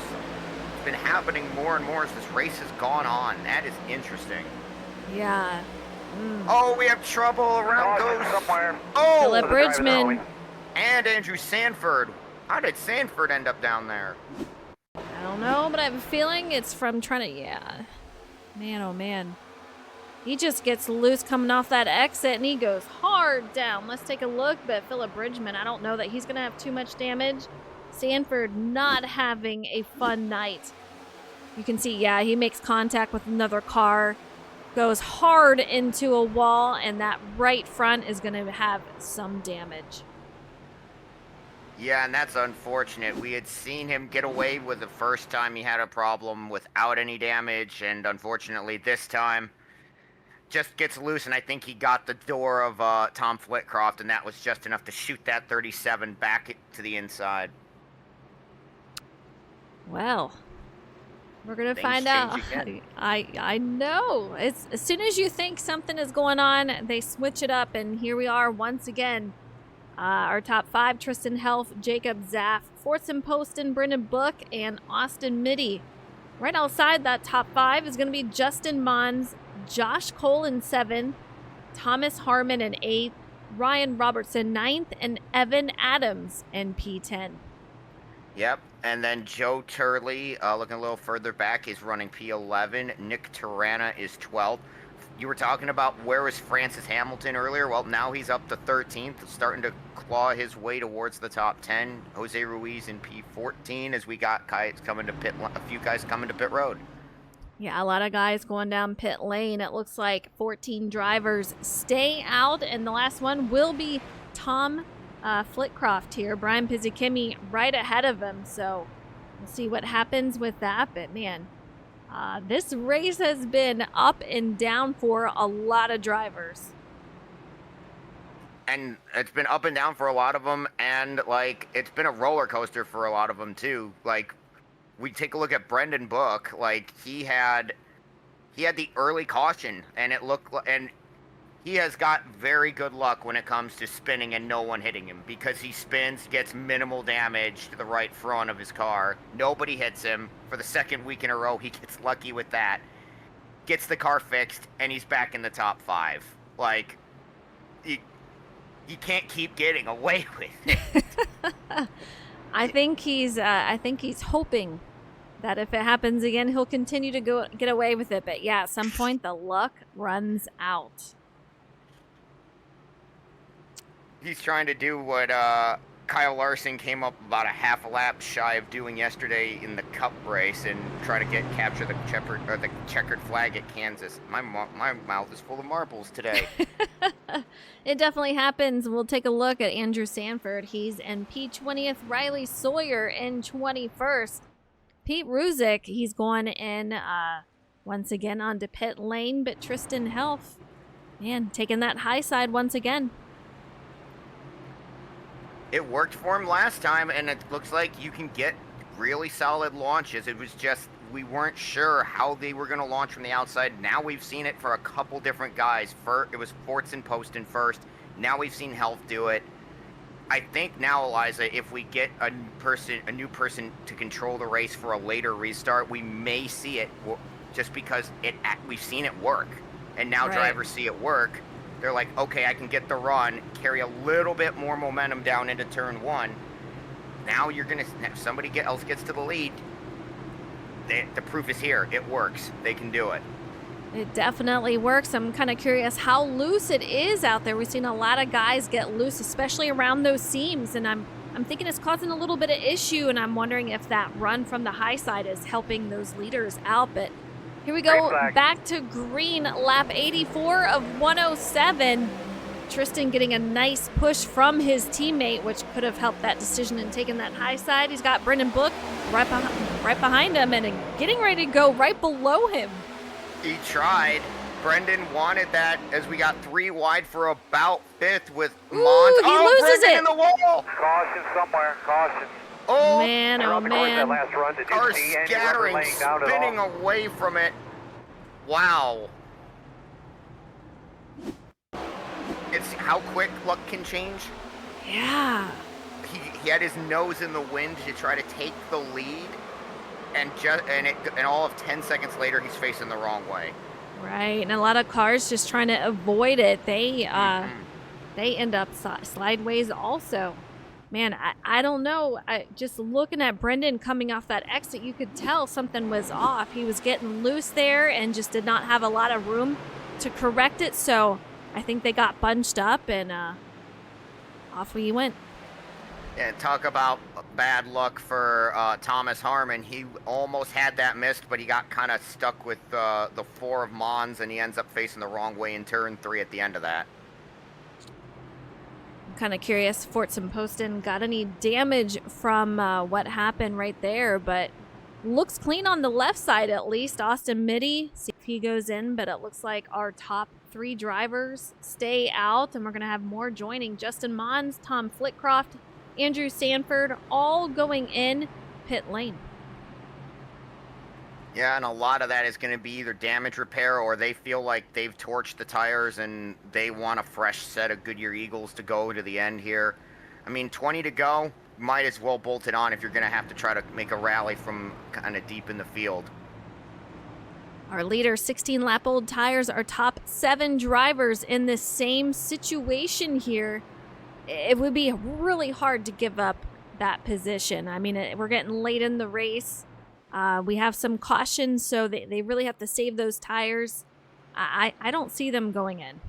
It's been happening more and more as this race has gone on. That is interesting. Yeah. Oh, we have trouble around goes. Oh, Philip Bridgman. And Andrew Sanford. How did Sanford end up down there? I don't know, but I have a feeling it's from trying to, yeah. Man, oh man. He just gets loose coming off that exit, and he goes hard down. Let's take a look, but Philip Bridgman, I don't know that he's going to have too much damage. Sanford not having a fun night. You can see, yeah, he makes contact with another car, goes hard into a wall, and that right front is going to have some damage. Yeah, and that's unfortunate. We had seen him get away with the first time he had a problem without any damage, and unfortunately this time just gets loose, and I think he got the door of Tom Flitcroft, and that was just enough to shoot that 37 back to the inside. Well, we're going to find out. I know. It's, as soon as you think something is going on, they switch it up, and here we are once again. Our top 5, Tristan Health, Jacob Zaff, Fortson Poston, Brendan Book, and Austin Mitty. Right outside that top 5 is going to be Justin Mons, Josh Cole in 7th, Thomas Harmon in 8th, Ryan Robertson 9th, and Evan Adams in P10. Yep, and then Joe Turley, looking a little further back, is running P11. Nick Tirana is 12th. You were talking about where was Francis Hamilton earlier. Well, now he's up to 13th, starting to claw his way towards the top 10. Jose Ruiz in P14 as we got guys coming to a few guys coming to pit road. Yeah, a lot of guys going down pit lane. It looks like 14 drivers stay out, and the last one will be Tom Flitcroft here. Brian Pizzikimi right ahead of him, so we'll see what happens with that. But man, this race has been up and down for a lot of drivers. and it's been up and down for a lot of them, and like it's been a roller coaster for a lot of them too. Like we take a look at Brendan Book, like he had the early caution, and and he has got very good luck when it comes to spinning and no one hitting him, because he spins, gets minimal damage to the right front of his car. Nobody hits him. For the second week in a row, he gets lucky with that. Gets the car fixed, and he's back in the top 5. Like, he can't keep getting away with it. I think he's hoping that if it happens again, he'll continue to get away with it. But yeah, at some point, the luck runs out. He's trying to do what Kyle Larson came up about a half a lap shy of doing yesterday in the Cup race, and try to capture the checkered flag at Kansas. My mouth is full of marbles today. It definitely happens. We'll take a look at Andrew Sanford. He's in P20th. Riley Sawyer in 21st. Pete Ruzick, he's going in once again onto pit lane, but Tristan Helf, man, taking that high side once again. It worked for him last time, and it looks like you can get really solid launches. It was just, we weren't sure how they were going to launch from the outside. Now we've seen it for a couple different guys. It was Forts and Poston first. Now we've seen Health do it. I think now, Eliza, if we get a new person to control the race for a later restart, we may see it, just because we've seen it work. And now drivers see it work. They're like, okay, I can get the run, carry a little bit more momentum down into turn 1. Now somebody else gets to the lead. The proof is here. It works. They can do it. It definitely works. I'm kind of curious how loose it is out there. We've seen a lot of guys get loose, especially around those seams, and I'm thinking it's causing a little bit of issue, and I'm wondering if that run from the high side is helping those leaders out. But here we go, back to green, lap 84 of 107. Tristan getting a nice push from his teammate, which could have helped that decision in taking that high side. He's got Brendan Book right behind him and getting ready to go right below him. He tried. Brendan wanted that as we got 3 wide for about 5th with Mons. He loses Brendan it. in the wall. Caution somewhere. Caution. Oh, man, oh man. Last run, did you Car see any rubber scattering, laying down at all? spinning away from it. Wow. It's how quick luck can change. Yeah. He had his nose in the wind to try to take the lead, and all of 10 seconds later, he's facing the wrong way. Right, and a lot of cars just trying to avoid it. They end up sideways also. Man, I don't know. Just looking at Brendan coming off that exit, you could tell something was off. He was getting loose there and just did not have a lot of room to correct it. So I think they got bunched up, and off we went. Yeah, talk about bad luck for Thomas Harmon. He almost had that missed, but he got kind of stuck with the 4 of Mons, and he ends up facing the wrong way in turn 3 at the end of that. I'm kind of curious, Forts and Poston got any damage from what happened right there, but looks clean on the left side at least. Austin Mitty, see if he goes in, but it looks like our top 3 drivers stay out, and we're going to have more joining. Justin Mons, Tom Flitcroft, Andrew Sanford, all going in pit lane. Yeah, and a lot of that is going to be either damage repair, or they feel like they've torched the tires and they want a fresh set of Goodyear Eagles to go to the end here. I mean, 20 to go, might as well bolt it on if you're going to have to try to make a rally from kind of deep in the field. Our leader, 16-lap-old tires, our top 7 drivers in this same situation here. It would be really hard to give up that position. I mean, we're getting late in the race. We have some caution, so they really have to save those tires. I don't see them going in.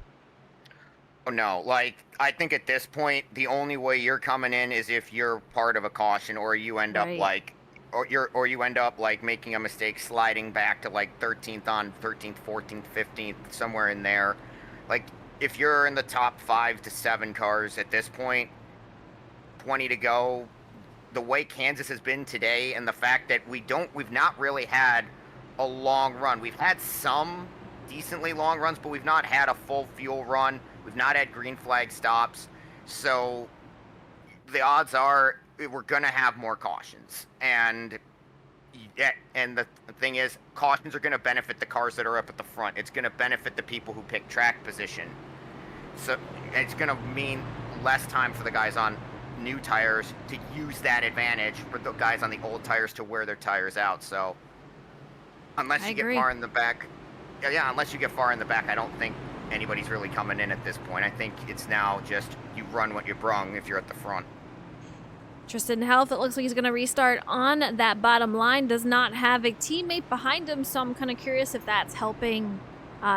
Oh, no. Like, I think at this point, the only way you're coming in is if you're part of a caution, or you end up like, or you end up like making a mistake sliding back to like 13th on 13th, 14th, 15th, somewhere in there. Like, if you're in the top 5 to 7 cars at this point, 20 to go, the way Kansas has been today, and the fact that we've not really had a long run. We've had some decently long runs, but we've not had a full fuel run. We've not had green flag stops, so the odds are we're going to have more cautions. And the thing is, cautions are going to benefit the cars that are up at the front. It's going to benefit the people who pick track position. So it's going to mean less time for the guys on new tires to use that advantage for the guys on the old tires to wear their tires out. So unless you get far in the back, unless you get far in the back, I don't think anybody's really coming in at this point. I think it's now just you run what you brung if you're at the front. Tristan Health, it looks like he's going to restart on that bottom line. Does not have a teammate behind him, so I'm kind of curious if that's helping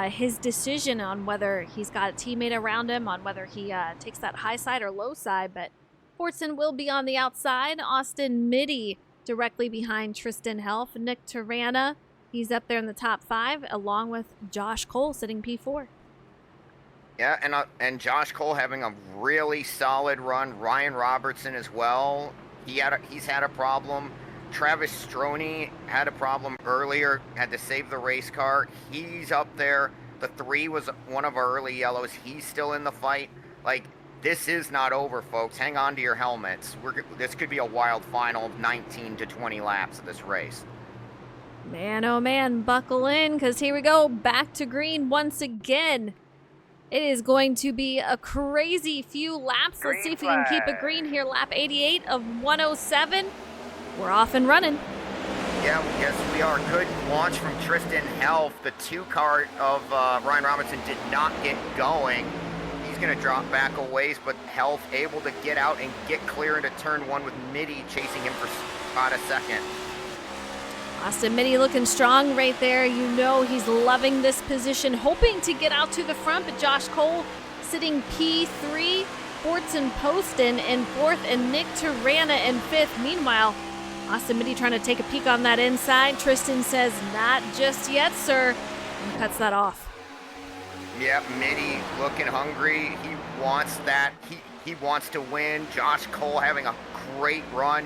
his decision on whether he's got a teammate around him, on whether he takes that high side or low side. But Fortson will be on the outside. Austin Mitty directly behind Tristan Health. Nick Tirana, he's up there in the top 5, along with Josh Cole sitting P4. Yeah, and Josh Cole having a really solid run. Ryan Robertson as well. He's had a problem. Travis Stroney had a problem earlier. Had to save the race car. He's up there. The 3 was one of our early yellows. He's still in the fight. Like, this is not over, folks. Hang on to your helmets. This could be a wild final of 19 to 20 laps of this race. Man, oh man, buckle in, because here we go. Back to green once again. It is going to be a crazy few laps. Let's see if we can keep it green here. Lap 88 of 107. We're off and running. Yeah, yes, we are. Good launch from Tristan Health. The 2 car of Ryan Robinson did not get going. He's going to drop back a ways, but Health able to get out and get clear into turn 1 with Mitty chasing him for about a second. Austin Mitty looking strong right there. You know he's loving this position, hoping to get out to the front, but Josh Cole sitting P3, Fortson Poston in 4th, and Nick Tirana in 5th. Meanwhile, Austin Mitty trying to take a peek on that inside. Tristan says, not just yet, sir, and cuts that off. Yep, Mitty looking hungry. He wants that. He wants to win. Josh Cole having a great run.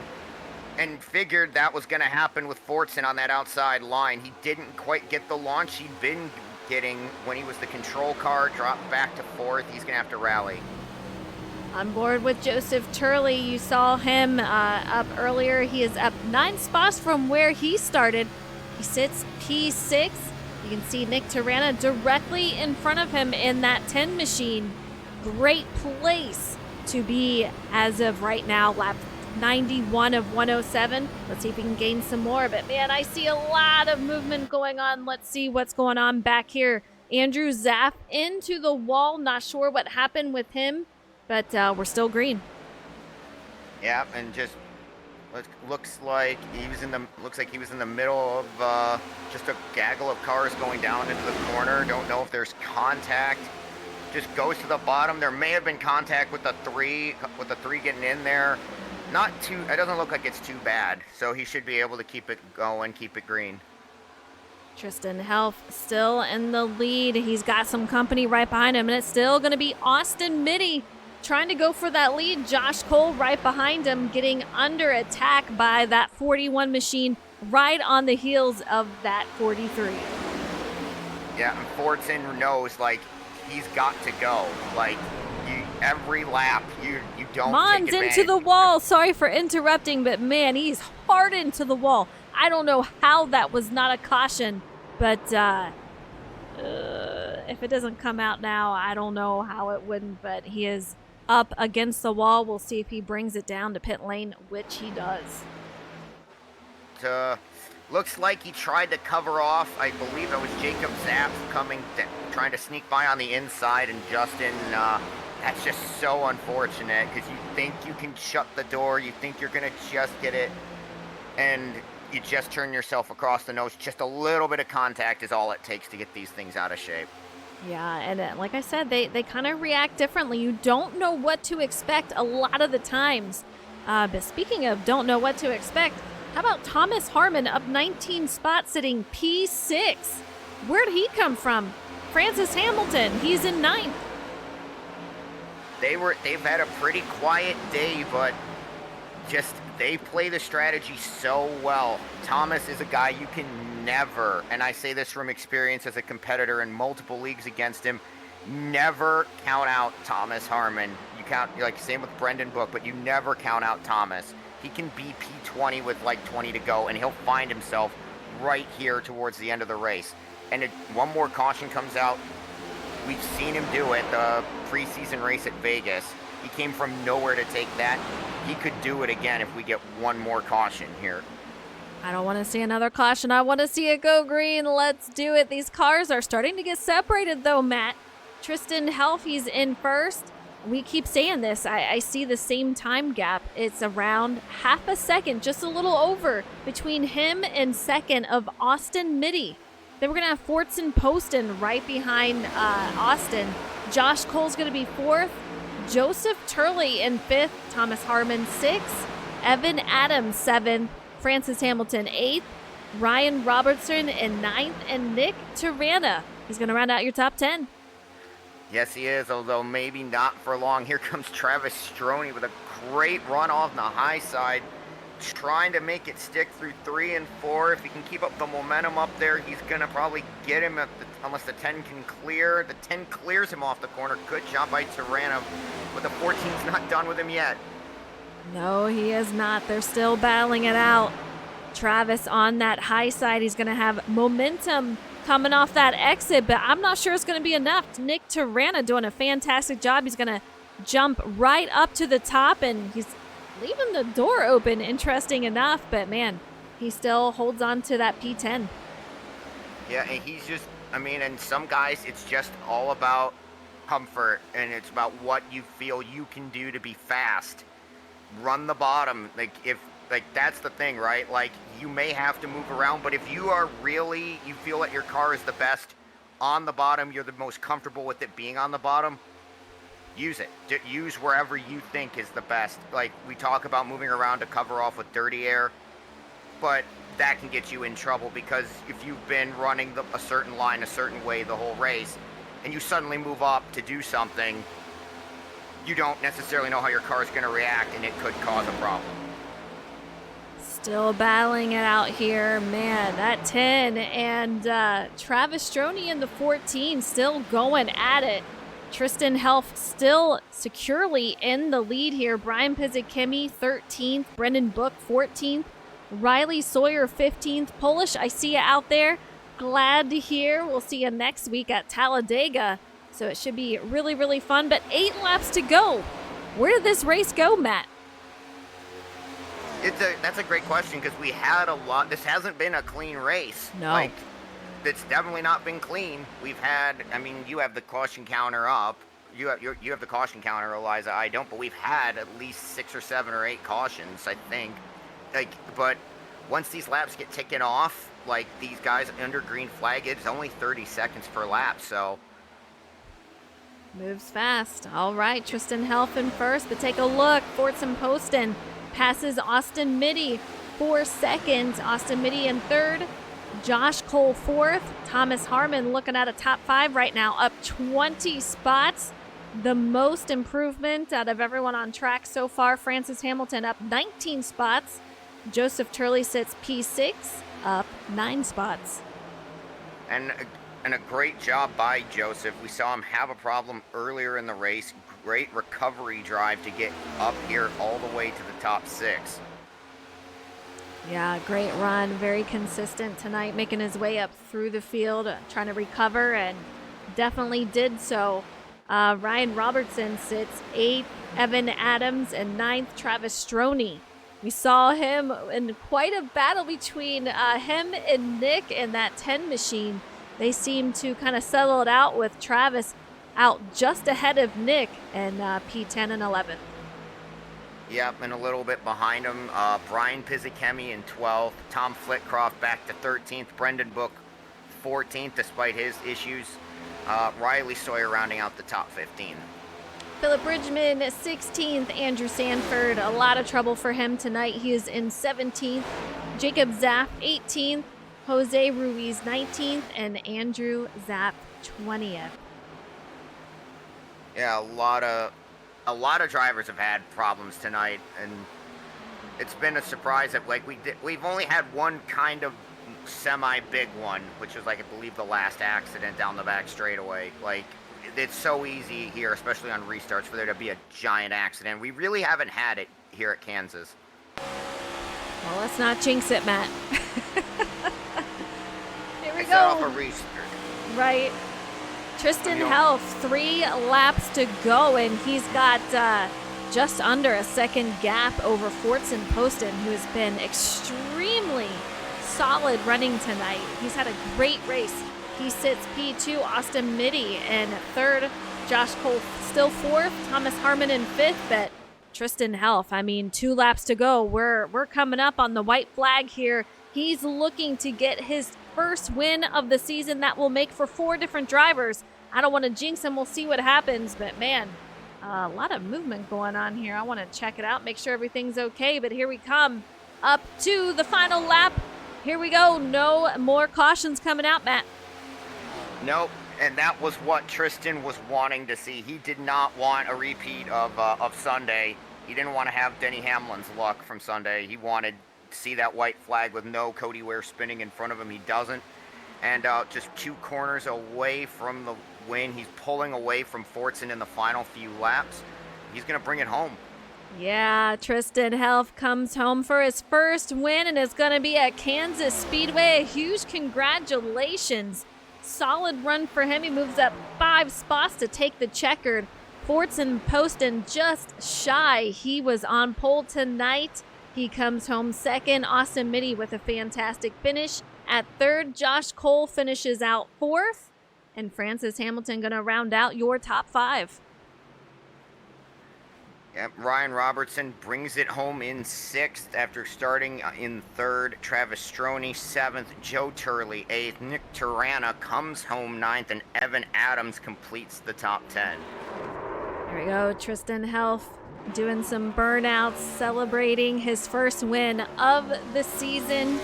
And figured that was going to happen with Fortson on that outside line. He didn't quite get the launch he'd been getting when he was the control car, dropped back to 4th. He's going to have to rally. On board with Joseph Turley, you saw him up earlier. He is up 9 spots from where he started. He sits P6. You can see Nick Tirana directly in front of him in that 10 machine. Great place to be as of right now, lap 91 of 107. Let's see if we can gain some more. But man, I see a lot of movement going on. Let's see what's going on back here. Andrew Zaff into the wall. Not sure what happened with him, but we're still green. Yeah, and just looks like he was in the middle of just a gaggle of cars going down into the corner. Don't know if there's contact. Just goes to the bottom. There may have been contact with the 3 getting in there. It doesn't look like it's too bad, so he should be able to keep it going, keep it green. Tristan Health still in the lead. He's got some company right behind him, and it's still going to be Austin Mitty trying to go for that lead. Josh Cole right behind him, getting under attack by that 41 machine right on the heels of that 43. Yeah, and Fortson knows, like, he's got to go. Like, every lap, you don't Mons take into the advantage. wall. Sorry for interrupting, but man, he's hard into the wall. I don't know how that was not a caution, but if it doesn't come out now, I don't know how it wouldn't, but he is up against the wall. We'll see if he brings it down to pit lane, which he does. Looks like he tried to cover off. I believe it was Jacob Zapp trying to sneak by on the inside, and Justin, that's just so unfortunate, because you think you can shut the door, you think you're going to just get it, and you just turn yourself across the nose. Just a little bit of contact is all it takes to get these things out of shape. Yeah, and like I said, they kind of react differently. You don't know what to expect a lot of the times. But speaking of don't know what to expect, how about Thomas Harmon up 19 spots sitting P6? Where'd he come from? Francis Hamilton, he's in 9th. They've had a pretty quiet day, but just they play the strategy so well. Thomas is a guy you can never, and I say this from experience as a competitor in multiple leagues against him, never count out Thomas Harmon. You count, like, same with Brendan Book, but you never count out Thomas. He can be P20 with like 20 to go, and he'll find himself right here towards the end of the race. And one more caution comes out. We've seen him do it, the preseason race at Vegas. He came from nowhere to take that. He could do it again if we get one more caution here. I don't want to see another caution. I want to see it go green. Let's do it. These cars are starting to get separated, though, Matt. Tristan Helfey's in first. We keep saying this. I see the same time gap. It's around half a second, just a little over, between him and second of Austin Mitty. Then we're going to have Fortson Poston right behind Austin. Josh Cole's going to be fourth. Joseph Turley in fifth. Thomas Harmon sixth. Evan Adams seventh. Francis Hamilton eighth. Ryan Robertson in ninth. And Nick Tirana. He's going to round out your top 10. Yes, he is, although maybe not for long. Here comes Travis Stroney with a great run off the high side, trying to make it stick through 3 and 4. If he can keep up the momentum up there, he's going to probably get him unless the 10 can clear. The 10 clears him off the corner. Good job by Tirana, but the 14's not done with him yet. No, he is not. They're still battling it out. Travis on that high side. He's going to have momentum coming off that exit, but I'm not sure it's going to be enough. Nick Tirana doing a fantastic job. He's going to jump right up to the top, and he's leaving the door open, interesting enough, but man, he still holds on to that P10. Yeah, and he's just, I mean, and some guys, it's just all about comfort, and it's about what you feel you can do to be fast. Run the bottom, that's the thing, right? Like, you may have to move around, but if you are really, you feel that your car is the best on the bottom, you're the most comfortable with it being on the bottom, use it. Use wherever you think is the best. Like, we talk about moving around to cover off with dirty air, but that can get you in trouble because if you've been running a certain line a certain way the whole race, and you suddenly move up to do something, you don't necessarily know how your car is going to react, and it could cause a problem. Still battling it out here. Man, that 10 and Travis Stroney in the 14 still going at it. Tristan Helf still securely in the lead here. Brian Pizzikemi 13th. Brendan Book 14th. Riley Sawyer 15th. Polish, I see you out there. Glad to hear. We'll see you next week at Talladega. So it should be really, really fun. But 8 laps to go. Where did this race go, Matt? That's a great question because we had a lot. This hasn't been a clean race. No. Like, it's definitely not been clean. We've had, I mean, you have the caution counter up. You have the caution counter, Eliza. I don't, but we've had at least 6 or 7 or 8 cautions, I think. Like, but once these laps get taken off, like these guys under green flag, it's only 30 seconds per lap, so. Moves fast. All right, Tristan Helf in first, but take a look. Fortson Poston passes Austin Mitty 4 seconds. Austin Mitty in third. Josh Cole fourth. Thomas Harmon looking at a top 5 right now, up 20 spots. The most improvement out of everyone on track so far. Francis Hamilton up 19 spots. Joseph Turley sits P6, up 9 spots. And a great job by Joseph. We saw him have a problem earlier in the race. Great recovery drive to get up here all the way to the top 6. Yeah, great run. Very consistent tonight, making his way up through the field, trying to recover, and definitely did so. Ryan Robertson sits 8th, Evan Adams, and 9th, Travis Stroney. We saw him in quite a battle between him and Nick in that 10 machine. They seem to kind of settle it out with Travis out just ahead of Nick and P10 and 11th. Yep, and a little bit behind him, Brian Pizzikemi in 12th, Tom Flitcroft back to 13th, Brendan Book 14th despite his issues, Riley Sawyer rounding out the top 15. Philip Bridgman 16th, Andrew Sanford, a lot of trouble for him tonight. He is in 17th, Jacob Zapp 18th, Jose Ruiz 19th, and Andrew Zapp 20th. Yeah, a lot of drivers have had problems tonight, and it's been a surprise that we've only had one kind of semi-big one, which was I believe the last accident down the back straightaway. Like, it's so easy here, especially on restarts, for there to be a giant accident. We really haven't had it here at Kansas. Well, let's not jinx it, Matt. Here we I set off go. a restart. Right. Tristan You know- Health, 3 laps to go, and he's got just under a second gap over Fortson Poston, who has been extremely solid running tonight. He's had a great race. He sits P2, Austin Mitty in 3rd, Josh Cole still 4th, Thomas Harmon in 5th, but Tristan Health, I mean, 2 laps to go. We're coming up on the white flag here. He's looking to get his first win of the season. That will make for 4 different drivers. I don't want to jinx him. We'll see what happens, but man, a lot of movement going on here. I want to check it out, make sure everything's okay, but here we come up to the final lap. Here we go. No more cautions coming out, Matt. Nope, and that was what Tristan was wanting to see. He did not want a repeat of Sunday. He didn't want to have Denny Hamlin's luck from Sunday. He wanted to see that white flag with no Cody Ware spinning in front of him. He doesn't. And just 2 corners away from the win. He's pulling away from Fortson in the final few laps. He's going to bring it home. Yeah, Tristan Health comes home for his first win, and it's going to be at Kansas Speedway. A huge congratulations. Solid run for him. He moves up 5 spots to take the checkered. Fortson Poston just shy. He was on pole tonight. He comes home 2nd. Austin Mitty with a fantastic finish. At 3rd, Josh Cole finishes out 4th. And Francis Hamilton going to round out your top 5. Yep, Ryan Robertson brings it home in 6th after starting in 3rd. Travis Stroney 7th. Joe Turley 8th. Nick Tirana comes home 9th. And Evan Adams completes the top 10. There we go. Tristan Health doing some burnouts, celebrating his first win of the season.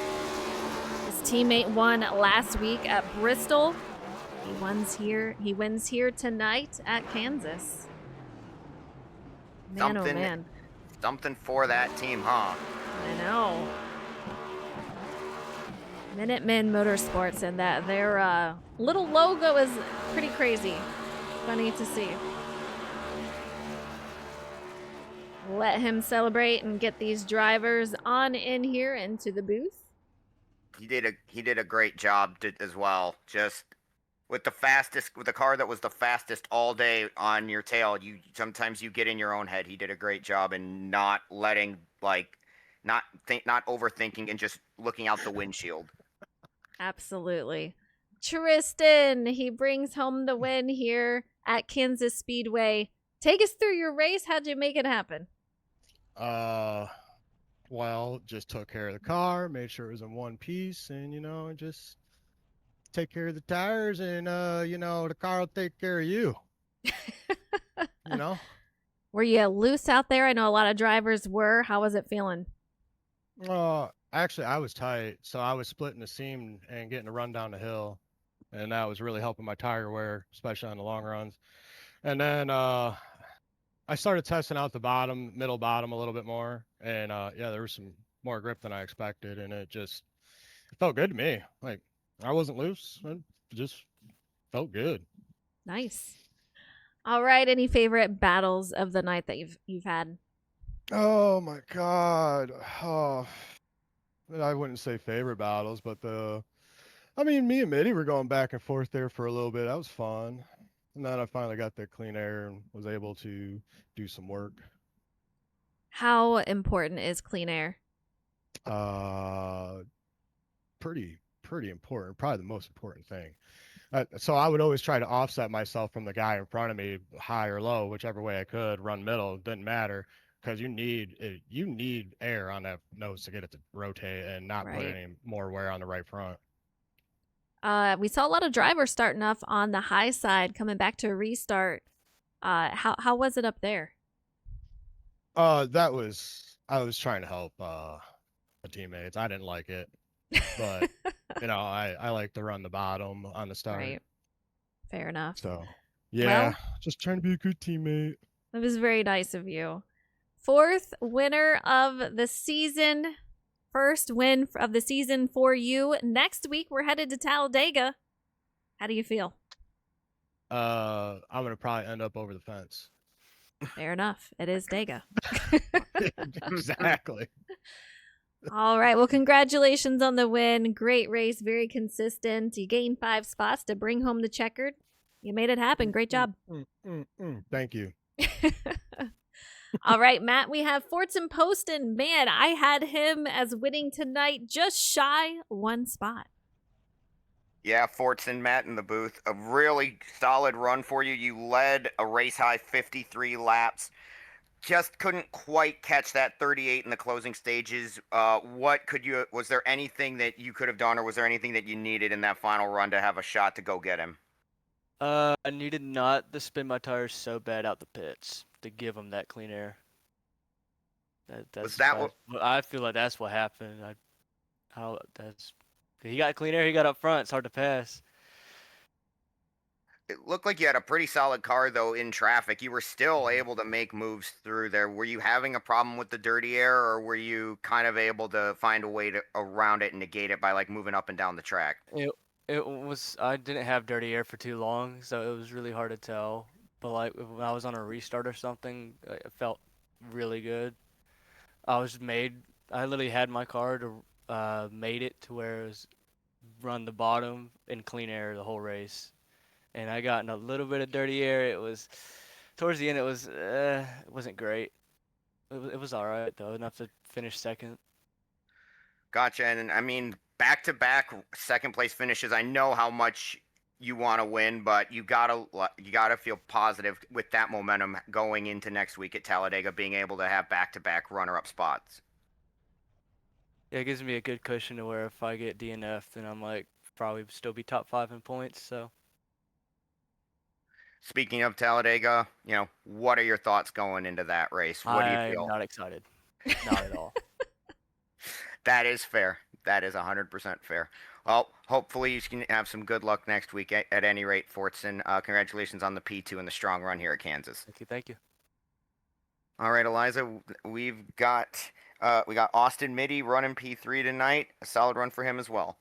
His teammate won last week at Bristol. He wins here tonight at Kansas. Man, oh man. Something for that team, huh? I know. Minutemen Motorsports, and that their little logo is pretty crazy. Funny to see. Let him celebrate and get these drivers on in here into the booth. He did a great job as well. Just with the car that was the fastest all day on your tail, sometimes you get in your own head. He did a great job in not letting not overthinking and just looking out the windshield. Absolutely. Tristan, he brings home the win here at Kansas Speedway. Take us through your race. How'd you make it happen? Well, just took care of the car, made sure it was in one piece, and just take care of the tires, and the car will take care of you. Were you loose out there? I know a lot of drivers were. How was it feeling? Actually, I was tight, so I was splitting the seam and getting a run down the hill, and that was really helping my tire wear, especially on the long runs. And then I started testing out the middle bottom a little bit more, and there was some more grip than I expected, and it felt good to me. Like, I wasn't loose. It just felt good. Nice. All right. Any favorite battles of the night that you've had? Oh my God. Oh, I wouldn't say favorite battles, but me and Mitty were going back and forth there for a little bit. That was fun. And then I finally got the clean air and was able to do some work. How important is clean air? Pretty important. Probably the most important thing. So I would always try to offset myself from the guy in front of me, high or low, whichever way I could. Run middle, didn't matter, because you need air on that nose to get it to rotate and not put any more wear on the right front. We saw a lot of drivers starting off on the high side, coming back to a restart. How was it up there? I was trying to help the teammates. I didn't like it, but I like to run the bottom on the start. Right. Fair enough. So yeah, just trying to be a good teammate. That was very nice of you. 4th winner of the season. First win of the season for you. Next week, we're headed to Talladega. How do you feel? I'm gonna probably end up over the fence. Fair enough. It is Dega. Exactly. All right. Well, congratulations on the win. Great race. Very consistent. You gained 5 spots to bring home the checkered. You made it happen. Great job. Thank you. All right, Matt, we have Fortson Poston. Man, I had him as winning tonight, just shy 1 spot. Yeah, Fortson, Matt in the booth. A really solid run for you. You led a race high 53 laps. Just couldn't quite catch that 38 in the closing stages. Was there anything that you could have done, or was there anything that you needed in that final run to have a shot to go get him? I needed not to spin my tires so bad out the pits to give him that clean air. I feel like that's what happened. He got clean air. He got up front. It's hard to pass. It looked like you had a pretty solid car, though, in traffic. You were still able to make moves through there. Were you having a problem with the dirty air, or were you kind of able to find a way around it and negate it by like moving up and down the track? It was. I didn't have dirty air for too long, so it was really hard to tell. But like when I was on a restart or something, it felt really good. I literally had my car to made it to where it was run the bottom in clean air the whole race, and I got in a little bit of dirty air. It was towards the end. It wasn't great. It was all right though, enough to finish second. Gotcha. And I mean, back-to-back second place finishes. I know how much you want to win, but you gotta feel positive with that momentum going into next week at Talladega, being able to have back-to-back runner-up spots. Yeah, it gives me a good cushion to where if I get DNF, then I'm like probably still be top 5 in points. So. Speaking of Talladega, what are your thoughts going into that race? What do you feel? I'm not excited. Not at all. That is fair. That is 100% fair. Well, hopefully you can have some good luck next week at any rate, Fortson. Congratulations on the P2 and the strong run here at Kansas. Thank you. All right, Eliza, we got Austin Mitty running P3 tonight. A solid run for him as well.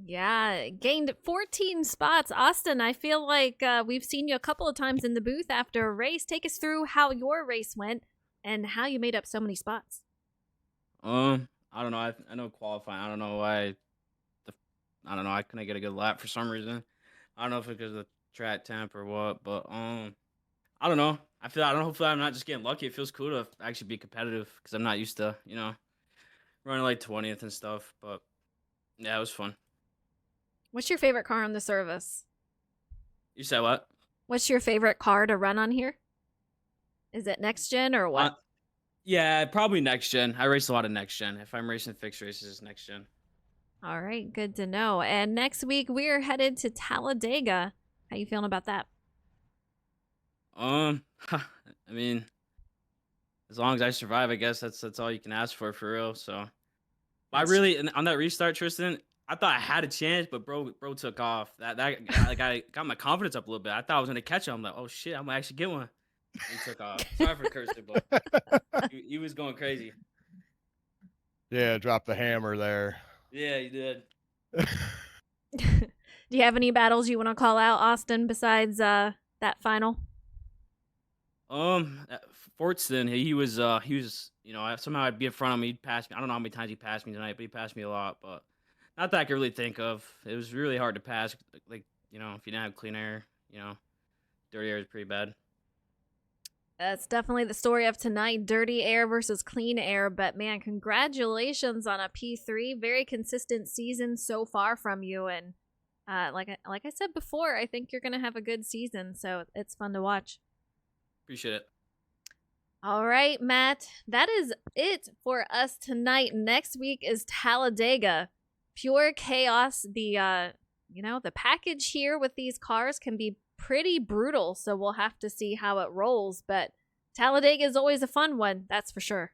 Yeah, gained 14 spots. Austin, I feel like we've seen you a couple of times in the booth after a race. Take us through how your race went and how you made up so many spots. I don't know. I know qualifying. I don't know why. I don't know. I couldn't get a good lap for some reason. I don't know if it's because of the track temp or what, but I don't know. I don't know. Hopefully, I'm not just getting lucky. It feels cool to actually be competitive because I'm not used to running like 20th and stuff. But yeah, it was fun. What's your favorite car on the service? You said what? What's your favorite car to run on here? Is it next gen or what? Yeah, probably next gen. I race a lot of next gen. If I'm racing fixed races, it's next gen. All right, good to know. And next week we're headed to Talladega. How you feeling about that? I mean, as long as I survive, I guess that's all you can ask for real. So, I really on that restart, Tristan, I thought I had a chance, but bro took off. That like I got my confidence up a little bit. I thought I was gonna catch him. I'm like, oh shit, I'm gonna actually get one. He took off. Sorry for cursing, but he was going crazy. Yeah, drop the hammer there. Yeah, he did. Do you have any battles you want to call out, Austin, besides that final? Fortson, he was somehow I'd be in front of me, he'd pass me. I don't know how many times he passed me tonight, but he passed me a lot. But not that I could really think of. It was really hard to pass. Like if you didn't have clean air, dirty air is pretty bad. That's definitely the story of tonight, dirty air versus clean air. But man, congratulations on a P3. Very consistent season so far from you. And like I said before, I think you're going to have a good season. So it's fun to watch. Appreciate it. All right, Matt, that is it for us tonight. Next week is Talladega. Pure chaos. The package here with these cars can be pretty brutal, so we'll have to see how it rolls. But Talladega is always a fun one, that's for sure.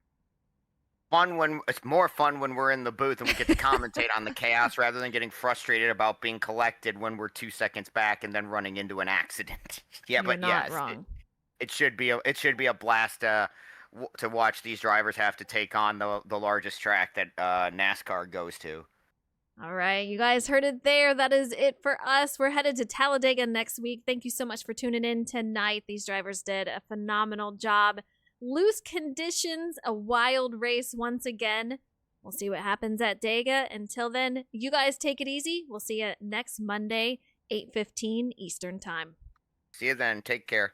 It's more fun when we're in the booth and we get to commentate on the chaos rather than getting frustrated about being collected when we're 2 seconds back and then running into an accident. Yeah, You're not wrong. It should be a blast to watch these drivers have to take on the largest track that NASCAR goes to. All right, you guys heard it there. That is it for us. We're headed to Talladega next week. Thank you so much for tuning in tonight. These drivers did a phenomenal job. Loose conditions, a wild race once again. We'll see what happens at Dega. Until then, you guys take it easy. We'll see you next Monday, 8:15 Eastern Time. See you then. Take care.